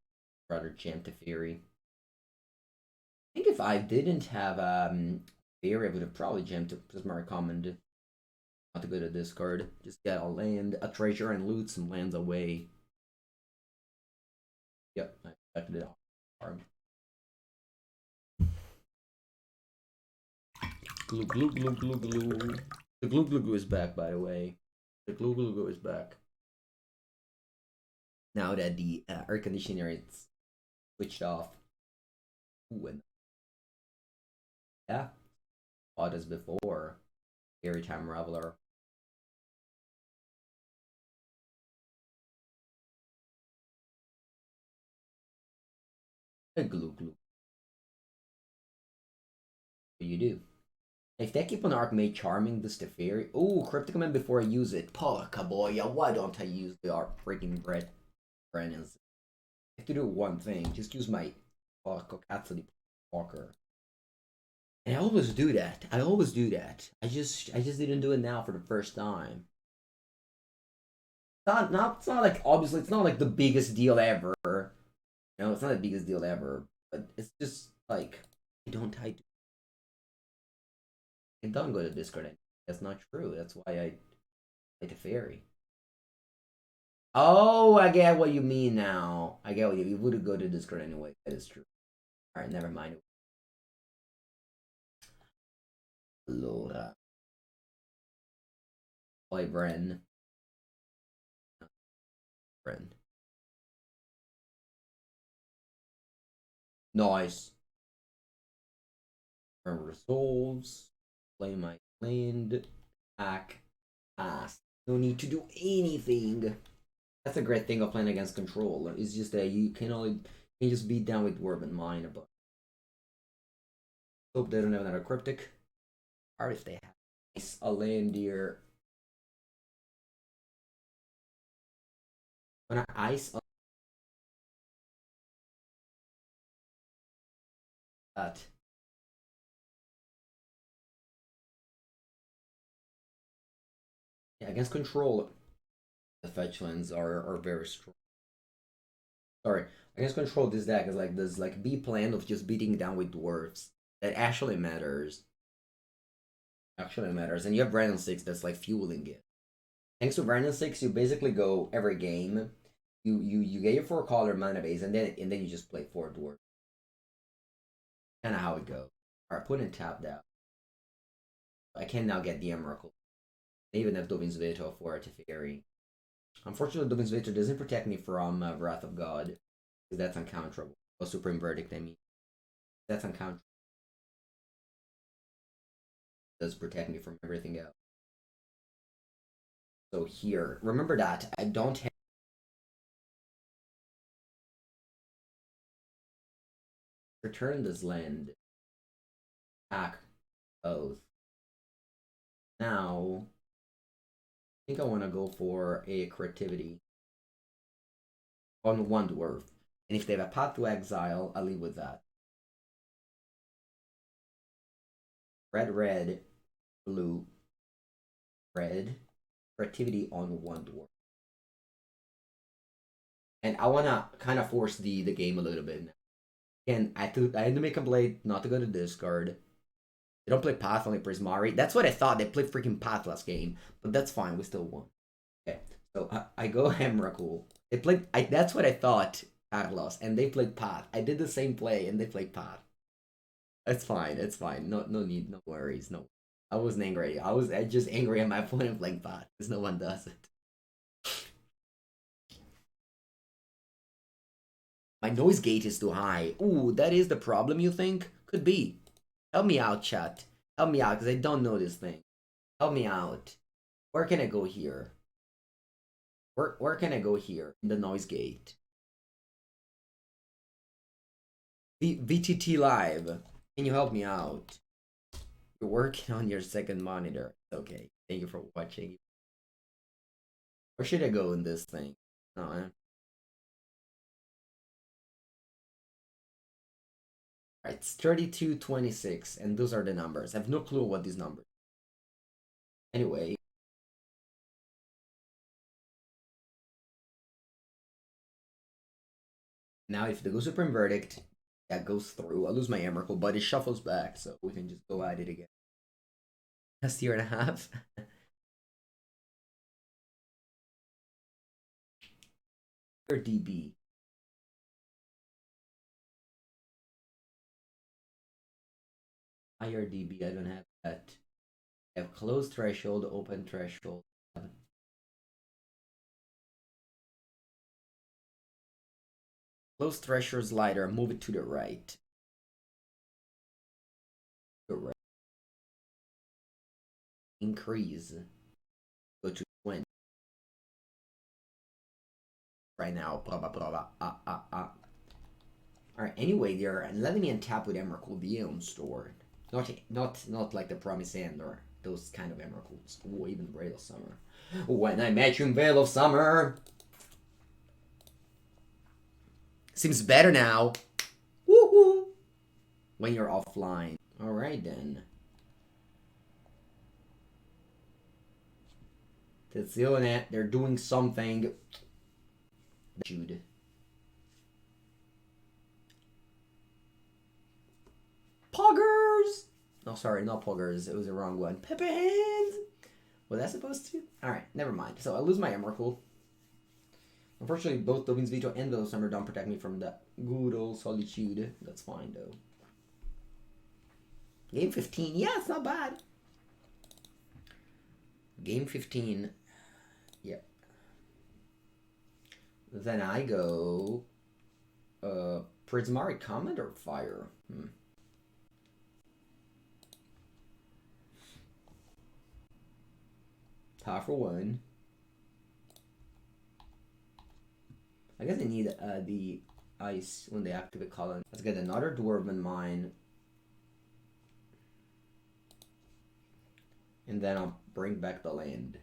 rather jam to Fury. I think if I didn't have Fury, I would have probably jammed to Prismari Common not to go to discard. Just get a land, a treasure, and loot some lands away. Yep, I expected it hard. Glue, glue, glue, glue, glue. The glue, glue, glue is back, by the way. The glue, glue, glue is back. Now that the air conditioner is switched off. Ooh, and yeah, odd as before. Every time Reveler. A glue, glue. What do you do? If they keep on Archmage Charming this Teferi. Ooh, Cryptic Command before I use it. Kaboya, why don't I use the art freaking bread? Brennan's. I have to do one thing. Just use my Kokatsuri Walker. And I always do that. I always do that. I just didn't do it now for the first time. It's not like obviously it's not like the biggest deal ever. No, it's not the biggest deal ever. But it's just like I don't go to Discord. That's not true. That's why I like the fairy. Oh, I get what you mean now. I get what you would go to Discord anyway. That is true. All right, never mind. Allora. Play Bren. Bren. Nice. Bren resolves. Play my land. Attack. Pass. No need to do anything. That's a great thing of playing against control. It's just that you can just beat down with Dwarven Mine. But hope they don't have another cryptic. Or if they have a land deer. When I ice that. Yeah, against control, the fetch lands are very strong. Sorry, against control, this deck is like this like B plan of just beating down with dwarves. That actually matters. Actually matters. And you have Brandon 6 that's like fueling it. Thanks to Brandon 6, you basically go every game. You get your 4 color mana base and then you just play 4 dwarves. Kinda how it goes. Alright, put in tap down. I can now get the Emerald. I even have Dovin's Veto for it to Fairy. Unfortunately, Dovin's Veto doesn't protect me from Wrath of God. Because that's uncounterable. Or Supreme Verdict, I mean. That's uncounterable. It does protect me from everything else. So here, remember that I don't have return this land. Attack both. Now think I want to go for a creativity on one dwarf. And if they have a path to exile, I'll leave with that. Red, red, blue, red, creativity on one dwarf. And I want to kind of force the game a little bit. Again, I had to make a blade not to go to discard. They don't play Path, only Prismari. That's what I thought. They played freaking Path last game. But that's fine. We still won. Okay. So I go Emrakul. They played... that's what I thought, Carlos. And they played Path. I did the same play, and they played Path. It's fine. It's fine. No need. No worries. No. I wasn't angry. I was just angry at my opponent playing Path. Because no one does it. My noise gate is too high. Ooh, that is the problem, you think? Could be. Help me out, chat. Help me out, because I don't know this thing. Help me out. Where can I go here? Where can I go here? In the noise gate. VTT Live. Can you help me out? You're working on your second monitor. Okay. Thank you for watching. Where should I go in this thing? No, Right, it's 3226, and those are the numbers. I have no clue what these numbers. Anyway. Now, if the Go Supreme Verdict, that goes through, I'll lose my Emrakul, but it shuffles back, so we can just go at it again. Last year and a half. Or DB. IRDB, I don't have that. I have closed threshold, open threshold. Closed threshold slider, move it to the right. The right. Increase. Go to 20. Right now, Alright, anyway, they're letting me untap with Emrakul the Aeon Store. Not like the Promised End or those kind of Emrakuls. Or even Veil of Summer. When I met you in Veil of Summer. Seems better now. Woohoo! When you're offline. Alright then. Tizionet, they're doing something. Jude. Poggers! No, sorry, not Poggers. It was the wrong one. Pepe Hands! Was that supposed to? Alright, never mind. So I lose my Emrakul. Unfortunately, both Dovin's Veto and Veil of Summer don't protect me from that good old solitude. That's fine, though. Game 15. Yeah, it's not bad. Game 15. Yeah. Then I go... Prismari Comet or Fire? Top for one. I guess I need the ice when they activate Colin. Let's get another Dwarven Mine. And then I'll bring back the land.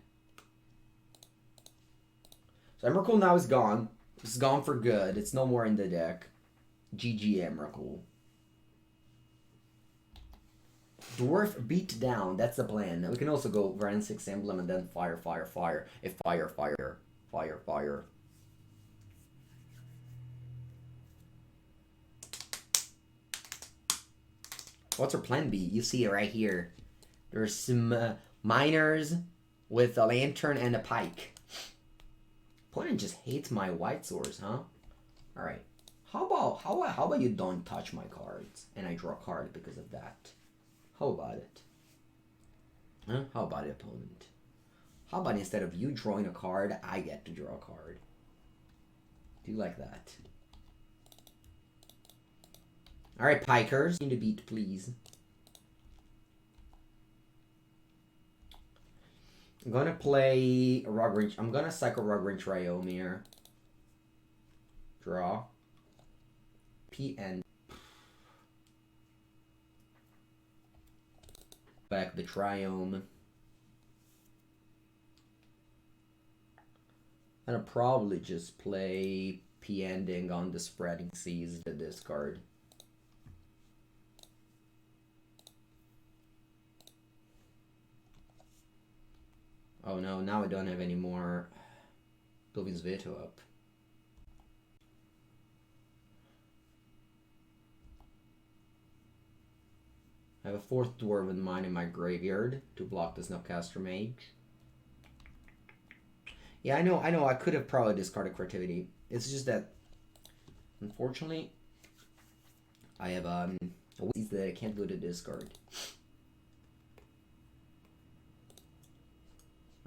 So Emrakul now is gone. It's gone for good. It's no more in the deck. GG Emrakul. Dwarf beat down. That's the plan. We can also go Grand 6 Emblem and then fire, fire, fire. If fire, fire, fire, fire. What's our plan B? You see it right here. There's some miners with a lantern and a pike. Opponent just hates my white source, huh? Alright. How about you don't touch my cards and I draw a card because of that? How about it? Huh? How about it, opponent? How about instead of you drawing a card, I get to draw a card? Do you like that? Alright, Pikers. Need to beat, please. I'm gonna play a Rogrinch. I'm gonna cycle Rogrinch Ryomir. Draw. PN. Back the Triome. I'd probably just play P ending on the spreading seas, the discard. Oh no, now I don't have any more Dovin's Veto up. I have a 4th Dwarven Mine in my graveyard to block the Snapcaster Mage. Yeah, I know, I could have probably discarded Creativity. It's just that, unfortunately, I have ways that I can't go to discard.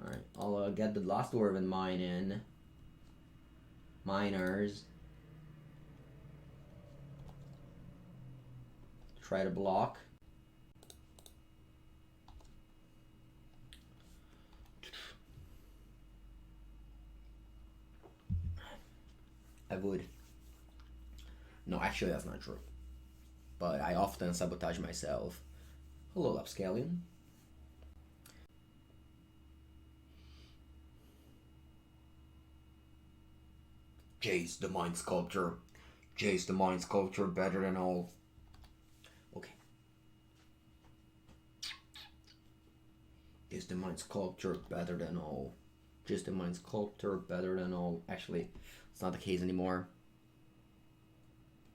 Alright, I'll get the last Dwarven Mine in. Miners. Try to block. I would. No, actually that's not true. But I often sabotage myself. Hello, Lapscallion. Jace the Mind Sculptor. Jace the Mind Sculptor, better than all. Okay. Jace the Mind Sculptor, better than all. Jace the Mind Sculptor, better than all. Actually, it's not the case anymore.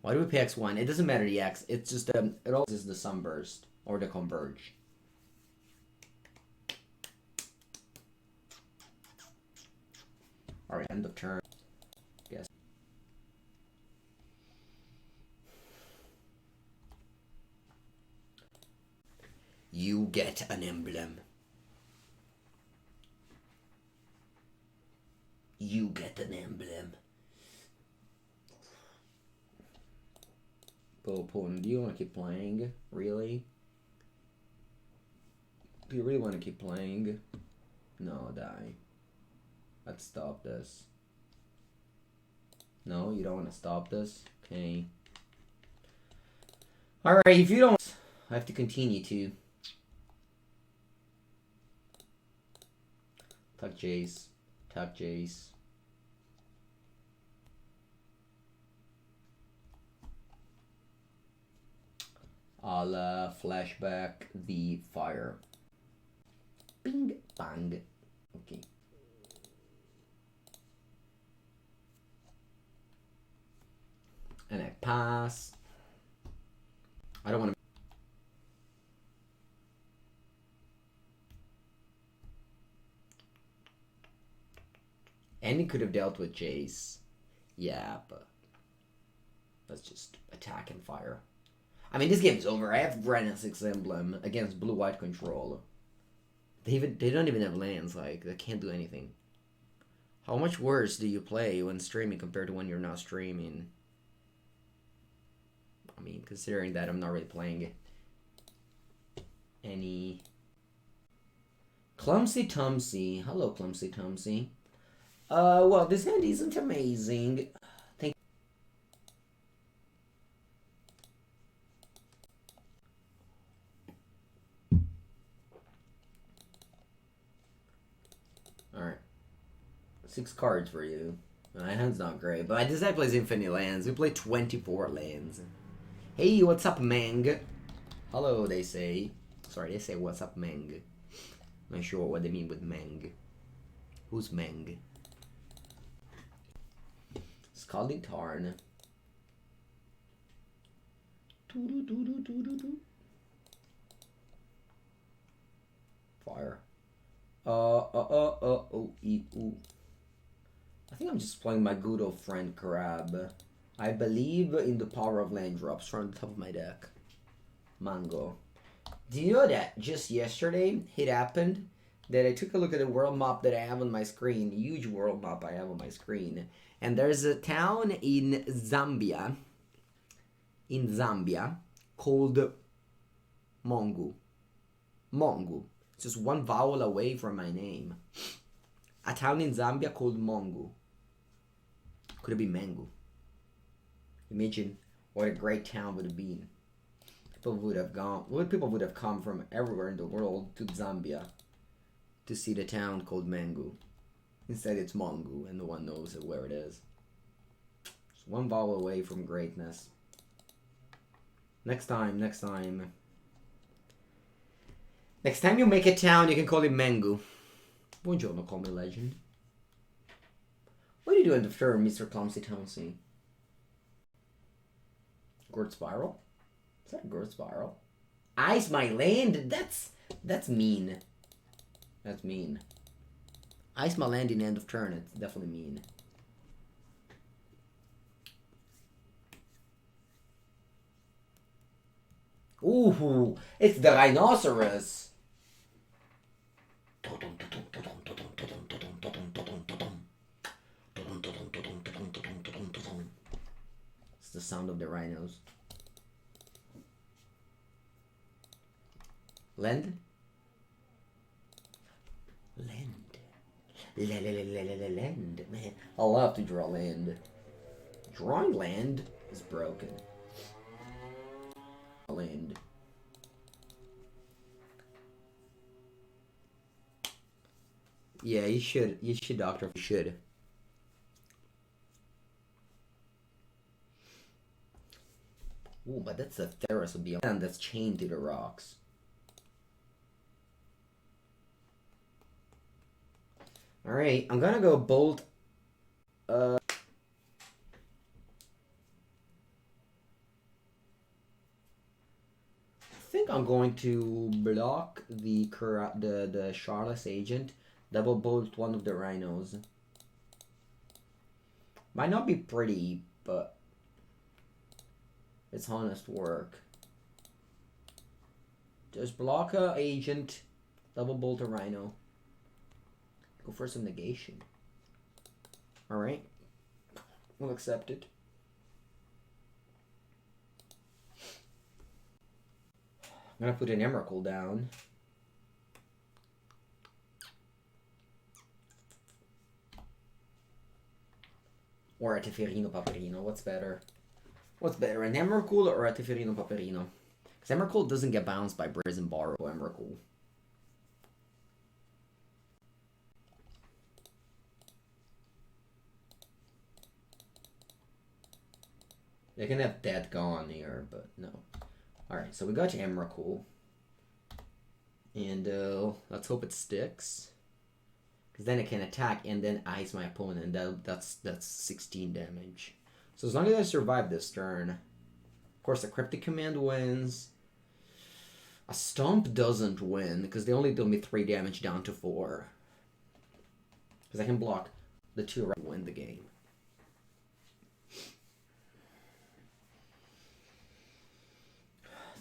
Why do we pay X1? It doesn't matter the X. It's just it always is the Sunburst or the Converge. Alright, end of turn. Guess. You get an emblem. You get an emblem. Opponent, do you want to keep playing? Really? Do you really want to keep playing? No, die. Let's stop this. No, you don't want to stop this? Okay. Alright, if you don't, I have to continue to. Tuck Jace. Tuck Jace. I'll flashback the fire. Bing bang. Okay. And I pass. I don't want to. And he could have dealt with Jace. Yeah, but let's just attack and fire. I mean, this game's over. I have Renaissance Emblem against blue-white control. They don't even have lands, like, they can't do anything. How much worse do you play when streaming compared to when you're not streaming? I mean, considering that I'm not really playing any... Clumsy Tumsy. Hello, Clumsy Tumsy. Well, this hand isn't amazing. Alright. 6 cards for you. My hand's not great, but this guy plays infinite lands. We play 24 lands. Hey, what's up, Meng? Hello, they say. Sorry, they say what's up, Meng. Not sure what they mean with Meng. Who's Meng? Scalding Tarn. Fire. Oh, ooh. I think I'm just playing my good old friend Crab. I believe in the power of land drops from the top of my deck. Mango. Do you know that just yesterday it happened that I took a look at the world map that I have on my screen, huge world map I have on my screen, and there's a town in Zambia, called Mongu. Mongu. It's just one vowel away from my name. A town in Zambia called Mongu. Could it be Mengu? Imagine what a great town would have been. People would have come from everywhere in the world to Zambia to see the town called Mengu. Instead, it's Mongu, and no one knows where it is. Just one vowel away from greatness. Next time. Next time you make a town, you can call it Mengu. Buongiorno, call me legend. What are you doing to term, Mr. Clumsy Townsy? Gourd Spiral? Is that a Gourd Spiral? Ice my land? That's mean. That's mean. Ice my land in end of turn, it's definitely mean. Ooh, it's the rhinoceros. It's the sound of the rhinos. Land? Land. Man, I love to draw land. Drawing land is broken. Land. Yeah, you should, doctor. You should. Ooh, but that's a Theros would be a land that's chained to the rocks. Alright, I'm gonna go bolt. I think I'm going to block the Charlotte's agent. Double bolt one of the rhinos. Might not be pretty, but it's honest work. Just block a agent, double bolt a rhino. Go for some negation. Alright. We'll accept it. I'm gonna put an Emrakul down. Or a Teferino Paperino. What's better? What's better, an Emrakul or a Teferino Paperino? Because Emrakul doesn't get bounced by Brazen Borrow Emrakul. They can have Dead Gone here, but no. Alright, so we got Emrakul. And let's hope it sticks. Because then it can attack and then ice my opponent. That's 16 damage. So as long as I survive this turn. Of course, a Cryptic Command wins. A Stomp doesn't win, because they only deal me 3 damage down to 4. Because I can block the 2 right and win the game.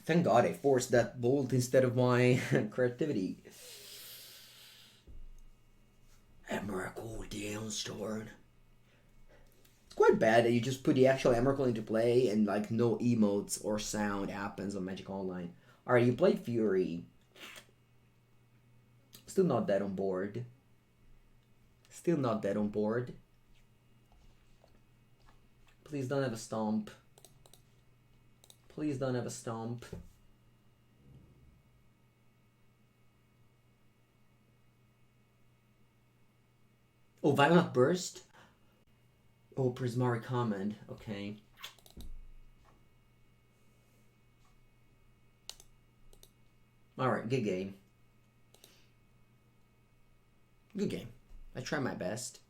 Thank God I forced that bolt instead of my creativity. Emrakul Downstorm. It's quite bad that you just put the actual Emrakul into play and like no emotes or sound happens on Magic Online. Alright, you played Fury. Still not dead on board. Still not dead on board. Please don't have a Stomp. Please don't have a Stomp. Oh, Violent Burst? Oh, Prismari Command. Okay. Alright, good game. Good game. I try my best.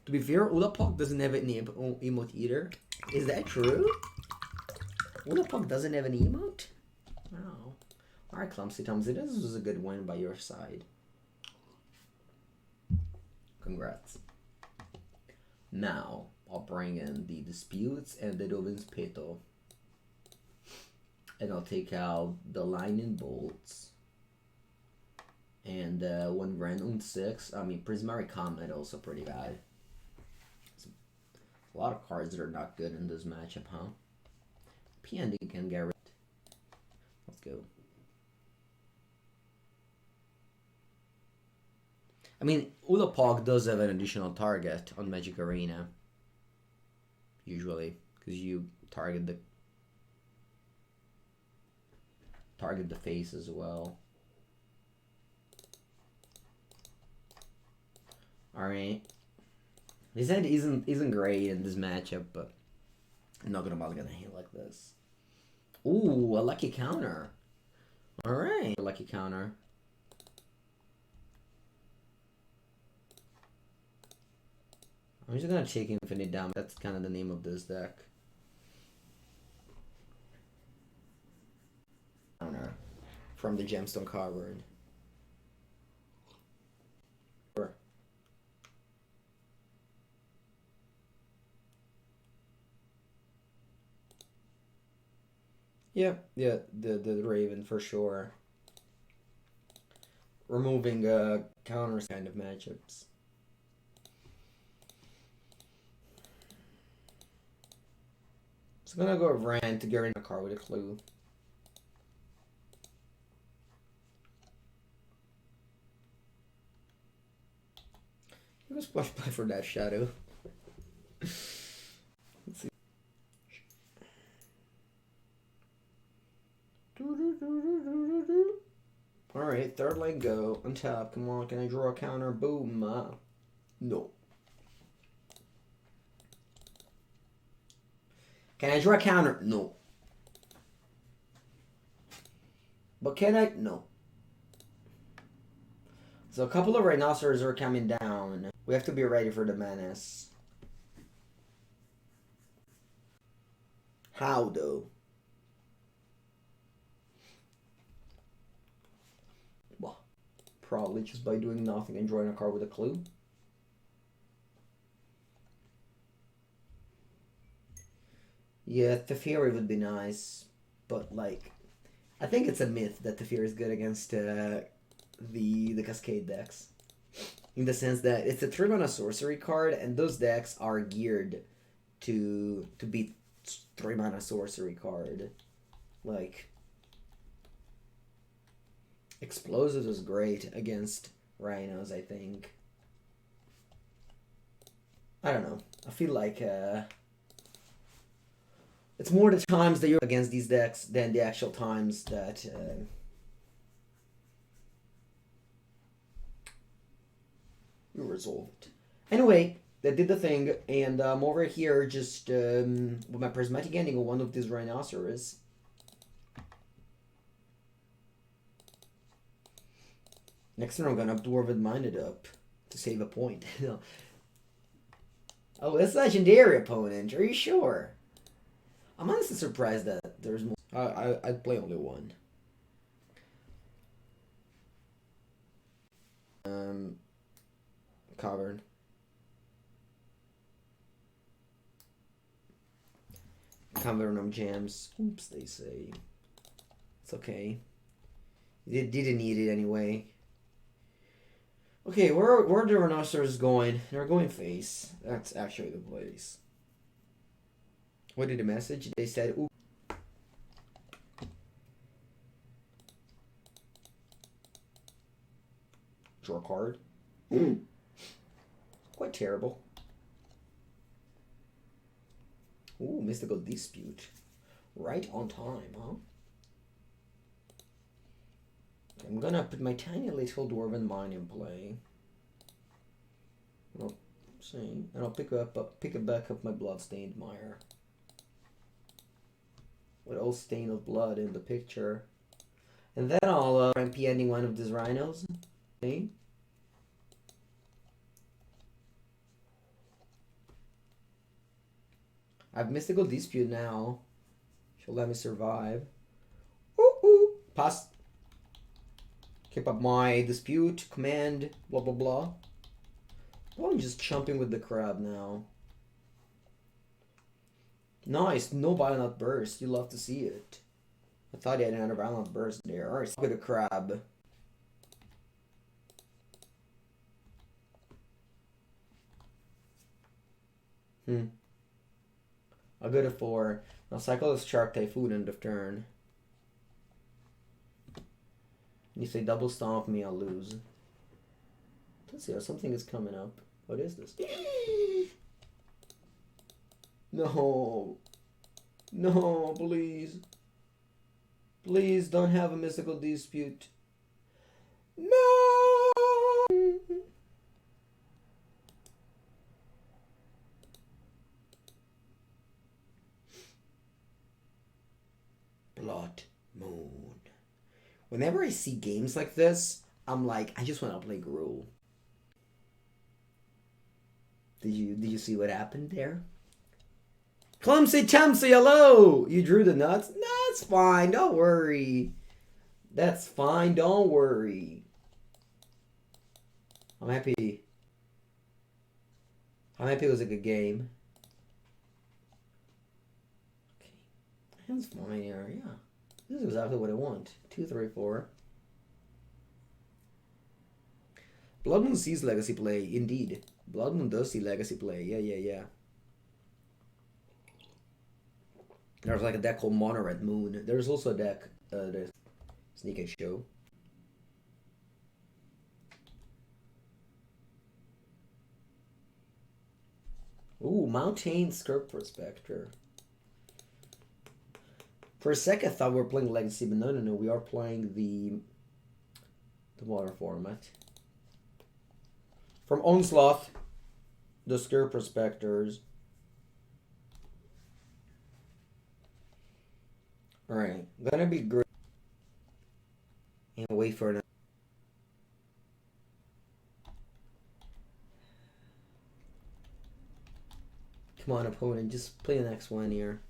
To be fair, Ulapok doesn't have an emote either. Is that true? Ulapok doesn't have an emote? Wow. Alright, Clumsy Tomsy, this was a good win by your side. Congrats. Now, I'll bring in the Disputes and the Dovin's Peto. And I'll take out the Lightning Bolts. And one random 6. I mean, Prismari Comet also pretty bad. A lot of cards that are not good in this matchup, huh? PND can get rid. Let's go. I mean, Ulapog does have an additional target on Magic Arena. Usually. Because you target the face as well. Alright. His hand isn't great in this matchup, but I'm not gonna hit like this. Ooh, a lucky counter. Alright. Lucky counter. I'm just gonna take infinite damage. That's kind of the name of this deck. Counter from the gemstone card. Sure. Yeah, the Raven for sure. Removing counters kind of matchups. So I'm gonna go Rand to get in a card with a clue. He was splash play for that shadow. Let's see. Alright, third leg go. Untap. Come on, can I draw a counter? Boom. No. Can I draw a counter? No. But can I? No. So a couple of rhinoceros are coming down. We have to be ready for the menace. How though? Well, probably just by doing nothing and drawing a card with a clue. Yeah, Teferi would be nice, but like, I think it's a myth that Teferi is good against the Cascade decks, in the sense that it's a 3-mana sorcery card, and those decks are geared to beat 3-mana sorcery card. Like, Explosives was great against Rhinos, I think. I don't know. I feel like it's more the times that you're against these decks than the actual times that you resolved. Anyway, that did the thing, and I'm over here just with my prismatic ending on one of these rhinoceros. Next turn I'm gonna Dwarven Mind it up to save a point. Oh, it's legendary opponent. Are you sure? I'm honestly surprised that there's more. I'd play only one. Cavern. Cavern of Jams. Oops, they say. It's okay. They didn't need it anyway. Okay, where are the rhinoceros going? They're going face. That's actually the place. What did the message? They said, ooh. Draw a card. Quite terrible. Ooh, Mystical Dispute. Right on time, huh? I'm gonna put my tiny little Dwarven Mine in play. I'll see, and I'll pick back up my Bloodstained Mire. With all stain of blood in the picture. And then I'll MP ending one of these rhinos. Okay. I have Mystical Dispute now. She'll let me survive. Ooh, ooh. Pass. Keep up my dispute, command, blah blah blah. Well, I'm just chumping with the crab now. Nice, no Violent Burst. You love to see it. I thought he had another Violent Burst there. Alright, look at the crab. I'll go to 4. I'll cycle this Shark Typhoon end of turn. You say double stomp me, I'll lose. Let's see, something is coming up. What is this? No. No, please. Please don't have a Mystical Dispute. No! Whenever I see games like this, I'm like, I just want to play Gruul. Did you see what happened there? Clumsy Chumsy, hello! You drew the nuts? That's fine, don't worry. That's fine, don't worry. I'm happy. I'm happy it was a good game. Okay. That's fine here, yeah. This is exactly what I want. 2, 3, 4. Blood Moon sees legacy play, indeed. Blood Moon does see legacy play, yeah. There's like a deck called Mono Red Moon. There's also a deck, the Sneak and Show. Ooh, Mountain Skirt Prospector. For a sec I thought we were playing Legacy, but no, we are playing the modern format. From Onslaught, the Skirt Prospectors. Alright, gonna be great. And wait for another. Come on, opponent, just play the next one here.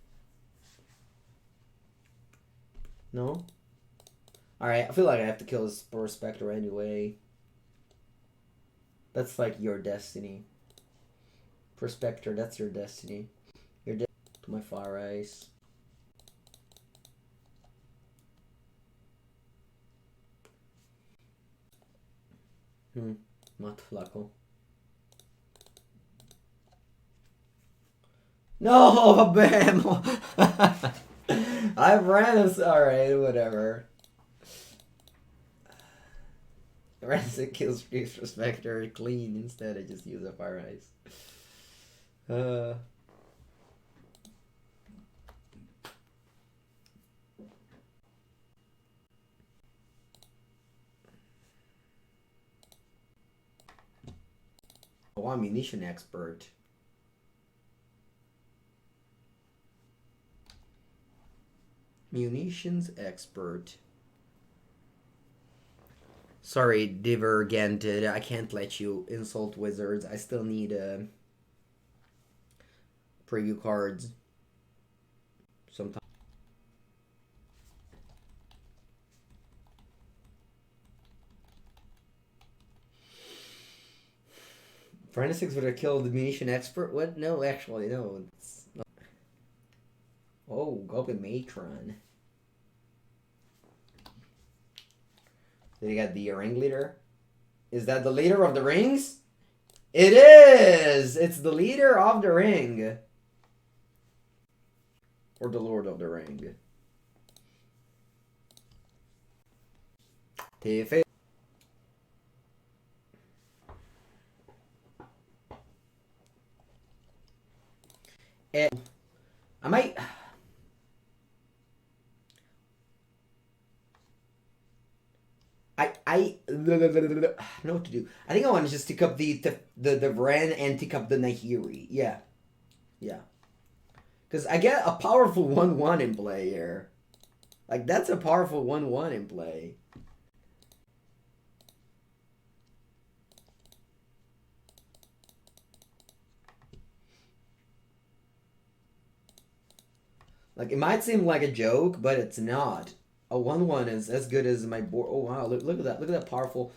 No? Alright, I feel like I have to kill this Prospector anyway. That's like your destiny. Prospector, that's your destiny. Your destiny to my Fire Ice. Not Flaco. No, bam! I ran us. Alright, whatever. Ransom kills Prospector clean. Instead, I just use a Fire Ice. Oh, I'm Munition Expert. Munitions Expert. Sorry, Divergented. I can't let you insult wizards. I still need preview cards. Sometimes. Forensics would have killed the Munition Expert? What? No, actually, no. It's not. Oh, Goblin Matron. Did he get the ringleader? Is that the leader of the rings? It is! It's the leader of the ring. Or the Lord of the Ring. TF. I might... I know what to do. I think I want to just tick up the Vren and tick up the Nahiri. Yeah. Because I get a powerful 1/1 in play here. Like, that's a powerful 1/1 in play. Like, it might seem like a joke, but it's not. A 1/1 is as good as my board. Oh, wow. Look at that. Look at that powerful.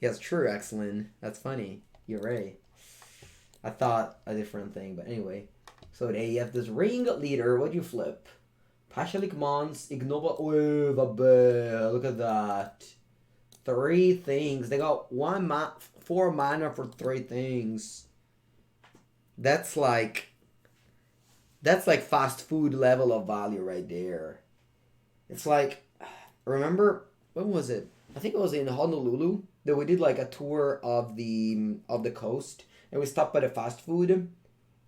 Yes, true, excellent. That's funny. You're right. I thought a different thing, but anyway. So they have this ring leader. What'd you flip? Pashalik Mons, Ignoble. Oh, the bear. Look at that. 3 things. They got 4 mana for 3 things. That's like fast food level of value right there. It's like, remember, when was it? I think it was in Honolulu that we did like a tour of the coast, and we stopped by the fast food,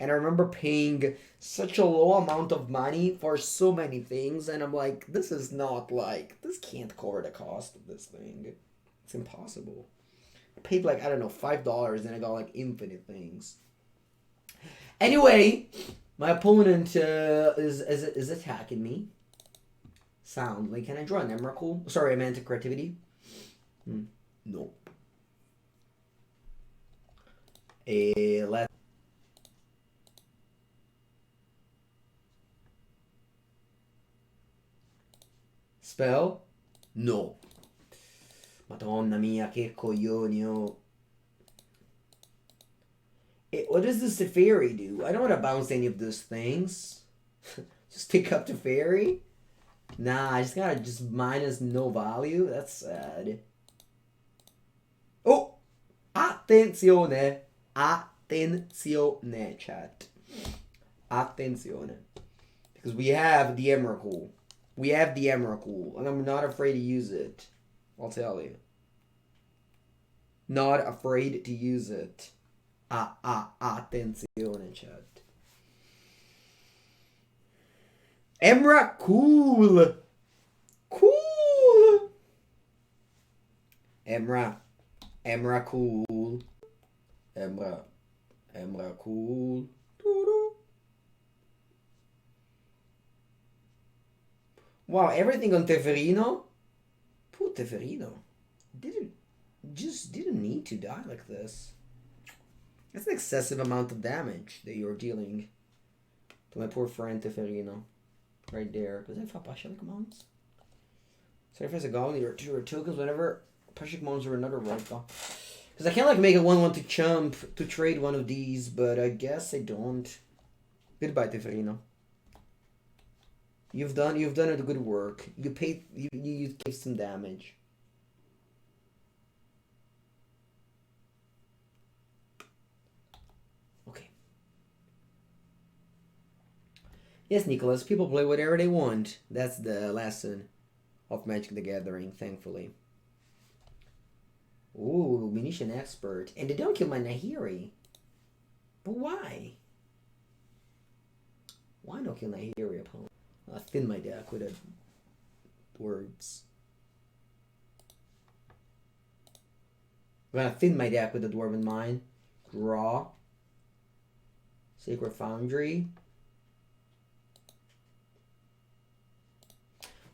and I remember paying such a low amount of money for so many things, and I'm like, this is not like, this can't cover the cost of this thing. It's impossible. I paid like, I don't know, $5, and I got like infinite things. Anyway, my opponent is attacking me. Soundly. Can I draw an Emrakul? Sorry, I meant a creativity. No. Let spell? No. Madonna mia, che coglioni, oh. What does the Teferi do? I don't want to bounce any of those things. Just pick up Teferi? Nah, I just gotta just minus no value. That's sad. Oh! Attenzione! Attenzione, chat. Attenzione. Because we have the Emrakul. We have the Emrakul. And I'm not afraid to use it. I'll tell you. Not afraid to use it. Attenzione, chat. Emrakul! Cool! Emrakul. Emrakul. Wow, everything on Teferino? Poor Teferino. Didn't need to die like this. That's an excessive amount of damage that you're dealing to my poor friend Teferino. Right there. Does that have partial commands? Sacrifice a goblin or two or tokens whenever partial commands or another right though. Because I can't like make a 1-1 to chump to trade one of these, but I guess I don't. Goodbye, Teferino. You've done a good work. You paid you gave some damage. Okay. Yes, Nicholas, people play whatever they want. That's the lesson of Magic the Gathering, thankfully. Ooh, munition expert. And they don't kill my Nahiri. But why? Why not kill Nahiri opponent? I'll thin my deck with dwarves. I'm gonna thin my deck with the Dwarven Mine. Draw. Sacred Foundry.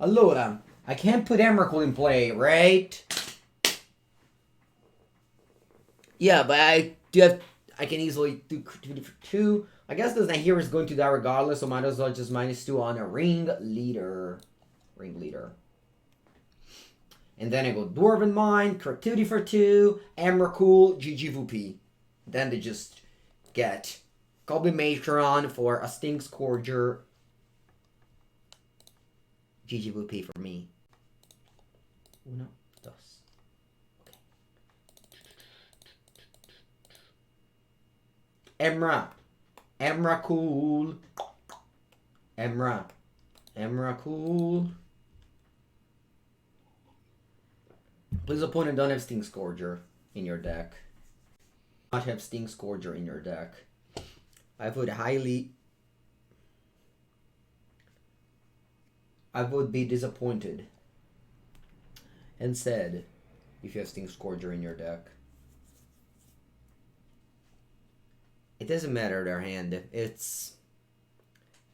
Allora, I can't put Emrakul in play, right? Yeah, but I can easily do 2 for 2. I guess this Nahiri is going to die regardless, so might as well just -2 on a Ringleader. And then I go Dwarven Mine, Creativity for 2, Emrakul, GGVP. Then they just get Goblin Matron for a Sting Scourger. GGVP for me. Uno, dos. Okay. Emrakul. Emrakul. Please, opponent, don't have Sting Scourger in your deck. Not have Sting Scourger in your deck. I would be disappointed and sad if you have Sting Scourger in your deck. It doesn't matter their hand. It's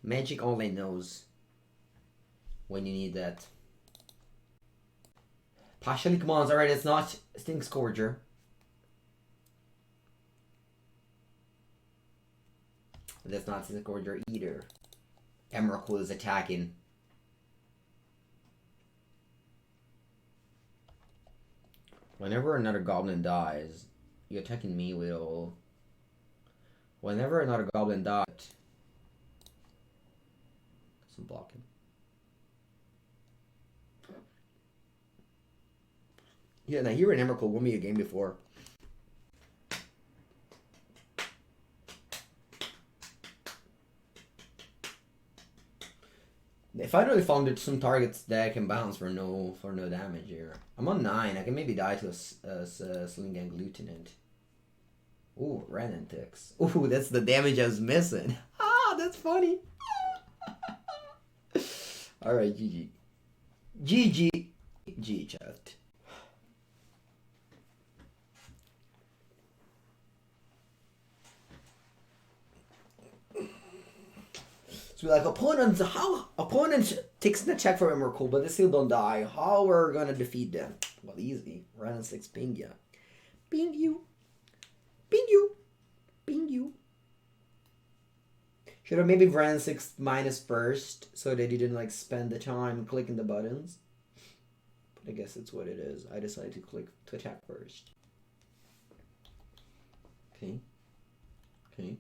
Magic only knows when you need that. Partially commands. Alright, it's not Sting Scourger. That's not Sting Scourger either. Emrakul is attacking. Whenever another goblin dies, you're attacking me with all. Whenever another goblin dies, some blocking. Yeah, now here in Emrakul won me a game before. If I really found some targets that I can bounce for no damage here. I'm on 9. I can maybe die to a Sling and Lieutenant. Ooh, Renantix. Ooh, that's the damage I was missing. Ah, that's funny. Alright, GG. GG. G chat. So like opponents takes the check for Emrakul, but they still don't die. How we're gonna defeat them? Well, easy. Run and 6 ping ya. Ping you. Ping you. Ping you. Should have maybe ran 6 minus first so they didn't like spend the time clicking the buttons. But I guess that's what it is. I decided to click to attack first. Okay. Okay.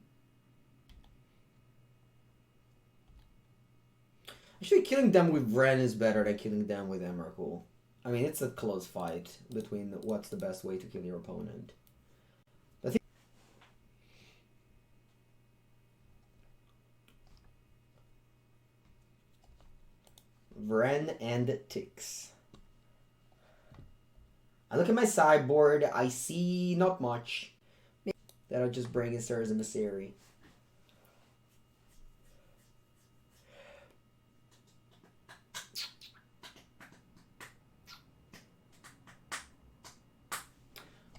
Actually, killing them with Ren is better than killing them with Emrakul. I mean, it's a close fight between what's the best way to kill your opponent. I think Ren and Tix. I look at my sideboard. I see not much. That'll just bring in Sarah's Emissary.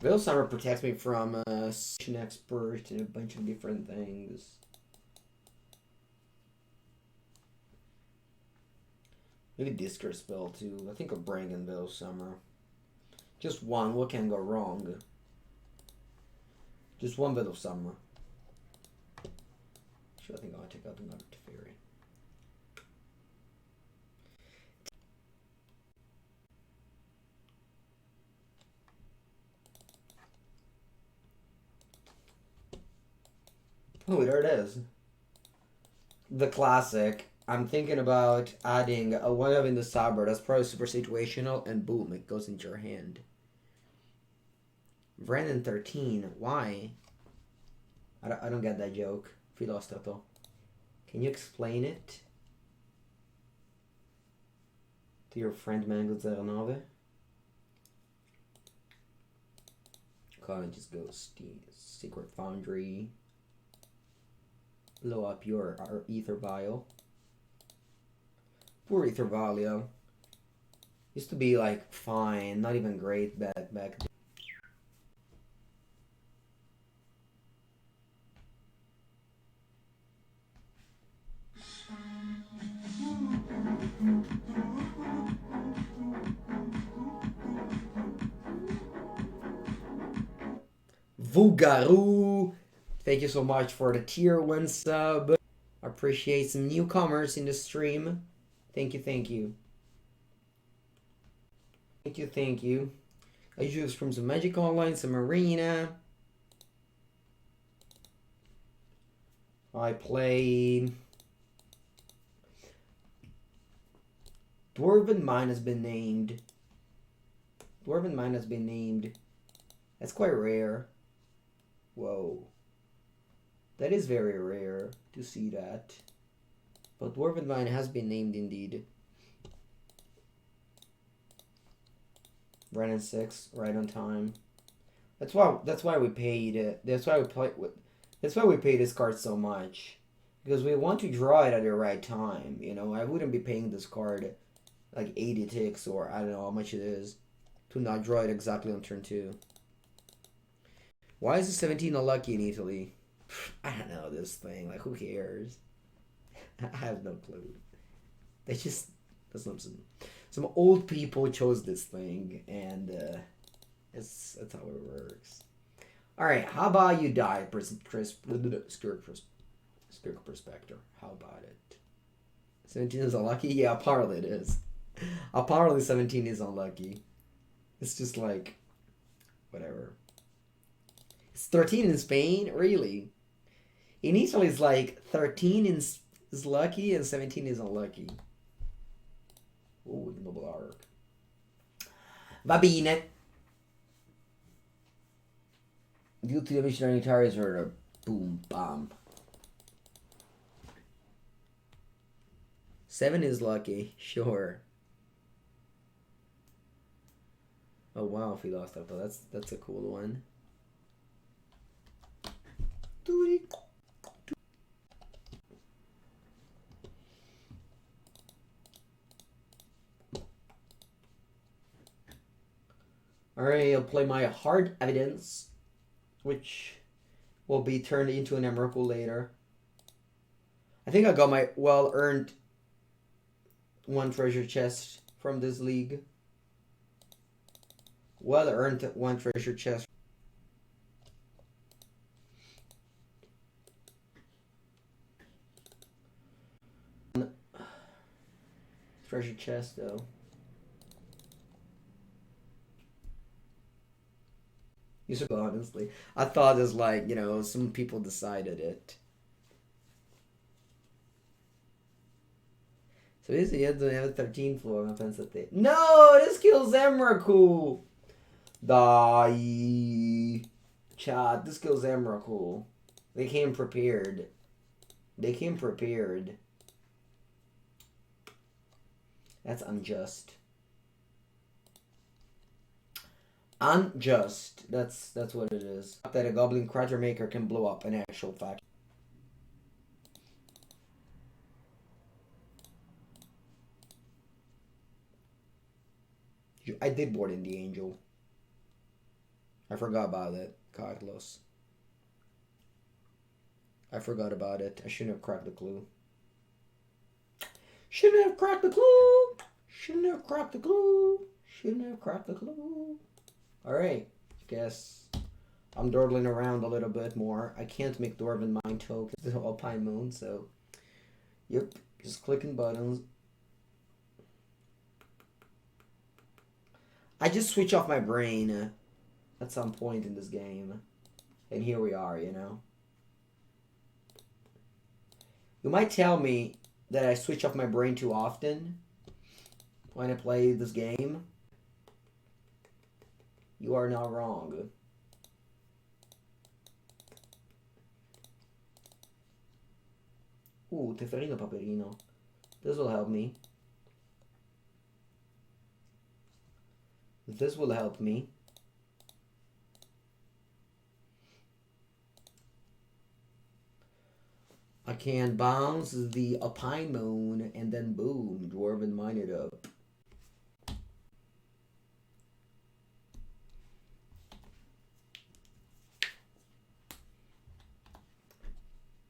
Veil Summer protects me from Session Expert and a bunch of different things. Maybe Discard Spell too. I think I'll bring in Veil Summer. Just one. What can go wrong? Just one Veil Summer. Sure, I think I'll take out another Teferi. Oh, there it is. The classic. I'm thinking about adding a 1 in the sideboard. That's probably super situational, and boom, it goes into your hand. Brandon 13. Why? I don't get that joke. Filostato. Can you explain it to your friend Mengucci? Can't just go Secret Foundry. Blow up your Ether Vial. Poor Ether Vial. Used to be like fine, not even great back then. Vugaru! Thank you so much for the tier 1 sub. Appreciate some newcomers in the stream. Thank you, thank you. Thank you, thank you. I choose from some Magic Online, some Arena. I play... Dwarven Mine has been named. Dwarven Mine has been named. That's quite rare. Whoa. That is very rare to see that. But Dwarven Mine has been named indeed. Right on 6, right on time. That's why we paid that's why we pay this card so much. Because we want to draw it at the right time, you know. I wouldn't be paying this card like 80 ticks or I don't know how much it is to not draw it exactly on turn 2. Why is the 17 unlucky in Italy? I don't know this thing. Like, who cares? I have no clue. That's some old people chose this thing, and that's how it works. All right, how about you die, Skirk Prospector? How about it? 17 is unlucky? Yeah, apparently it is. Apparently 17 is unlucky. It's just like, whatever. It's 13 in Spain? Really? In Italy, it's like 13 is lucky and 17 is unlucky. Ooh, Noble Arc. Va bene. Due to the missionary tires are a boom, bam. 7 is lucky, sure. Oh wow, if he lost that, but that's a cool one. Alright, I'll play my Hard Evidence, which will be turned into an Emrakul later. I think I got my well-earned one treasure chest from this league. Well-earned one treasure chest. Treasure chest, though. You should honestly. I thought it's like, you know, some people decided it. So this he doesn't have a 13th floor offensive thing. No, this kills Emrakul. Die. Chat, this kills Emrakul. They came prepared. They came prepared. That's unjust. Unjust. That's what it is. That a goblin creature maker can blow up an actual fact. I did board in the angel. I forgot about it, Carlos. I forgot about it. I shouldn't have cracked the clue. Shouldn't have cracked the clue. Shouldn't have cracked the clue. Shouldn't have cracked the clue. Alright. Guess I'm dawdling around a little bit more. I can't make Dwarven Mind tokens. It's Alpine Moon, so. Yep. Just clicking buttons. I just switch off my brain at some point in this game. And here we are, you know. You might tell me that I switch off my brain too often when I play this game. You are not wrong. Ooh, Teferino Paperino. This will help me. This will help me. I can bounce the Alpine Moon and then boom, Dwarven mine it up.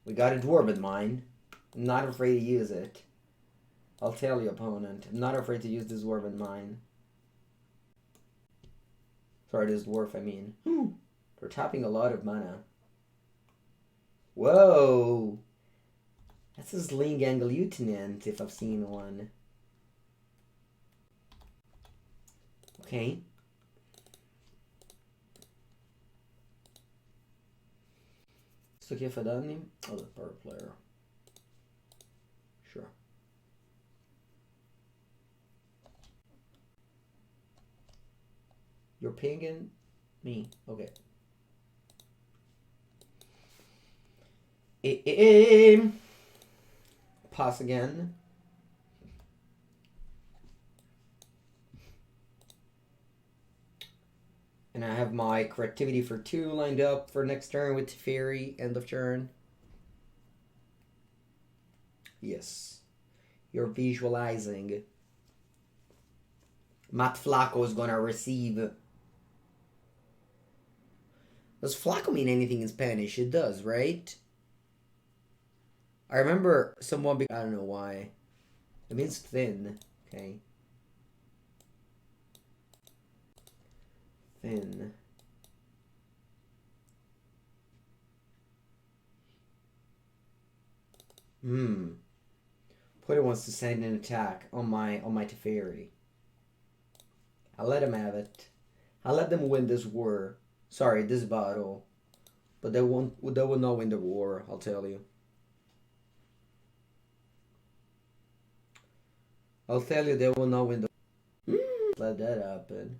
We got a Dwarven mine. I'm not afraid to use it. I'll tell you, opponent. I'm not afraid to use this Dwarven mine. Sorry, this dwarf, I mean. They're tapping a lot of mana. Whoa! That's a Slingang Lieutenant, if I've seen one. Okay. Sto chi fa danni? Oh, the power player. Sure. You're pinging me. Okay. Pass again. And I have my creativity for 2 lined up for next turn with Teferi, end of turn. Yes. You're visualizing. Matt Flacco is gonna receive. Does Flacco mean anything in Spanish? It does, right? I remember someone, I don't know why. It means thin. Okay. Thin. Player wants to send an attack on my Teferi. I'll let him have it. I'll let them win this war. Sorry, this battle. But they will not win the war, I'll tell you. I'll tell you they will not win the let that happen.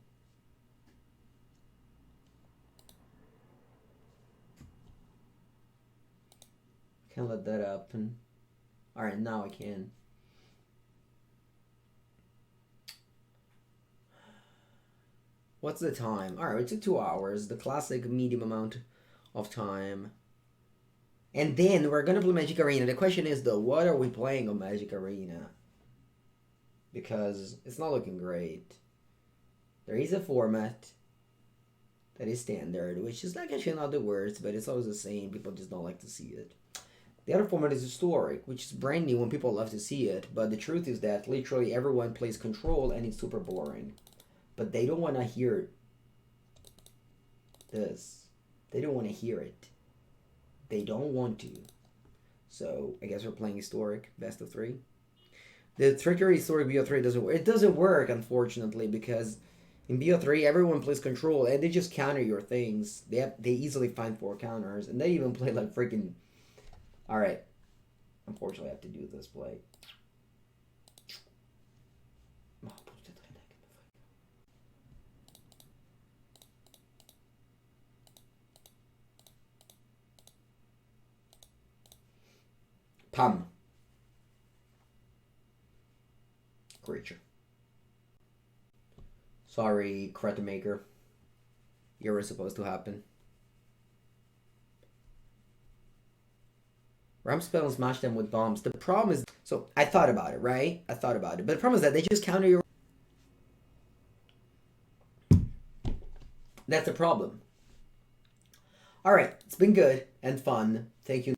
Can't let that happen. Alright, now I can. What's the time? Alright, it took 2 hours. The classic medium amount of time. And then we're gonna play Magic Arena. The question is though, what are we playing on Magic Arena? Because it's not looking great. There is a format that is standard, which is like actually not the worst, but it's always the same. People just don't like to see it. The other format is historic, which is brand new and people love to see it, but the truth is that literally everyone plays control and it's super boring. But they don't want to hear this. They don't want to hear it. They don't want to. So I guess we're playing historic, best of 3. The trickery historic BO3 doesn't work. It doesn't work, unfortunately, because in BO3 everyone plays control and they just counter your things. They easily find 4 counters, and they even play like freaking. All right, unfortunately I have to do this play. Pam. Creature. Sorry, Creta Maker. You were supposed to happen. Ram spell and smash them with bombs. The problem is, so I thought about it, right? I thought about it, but the problem is that they just counter your. That's the problem. All right, it's been good and fun. Thank you.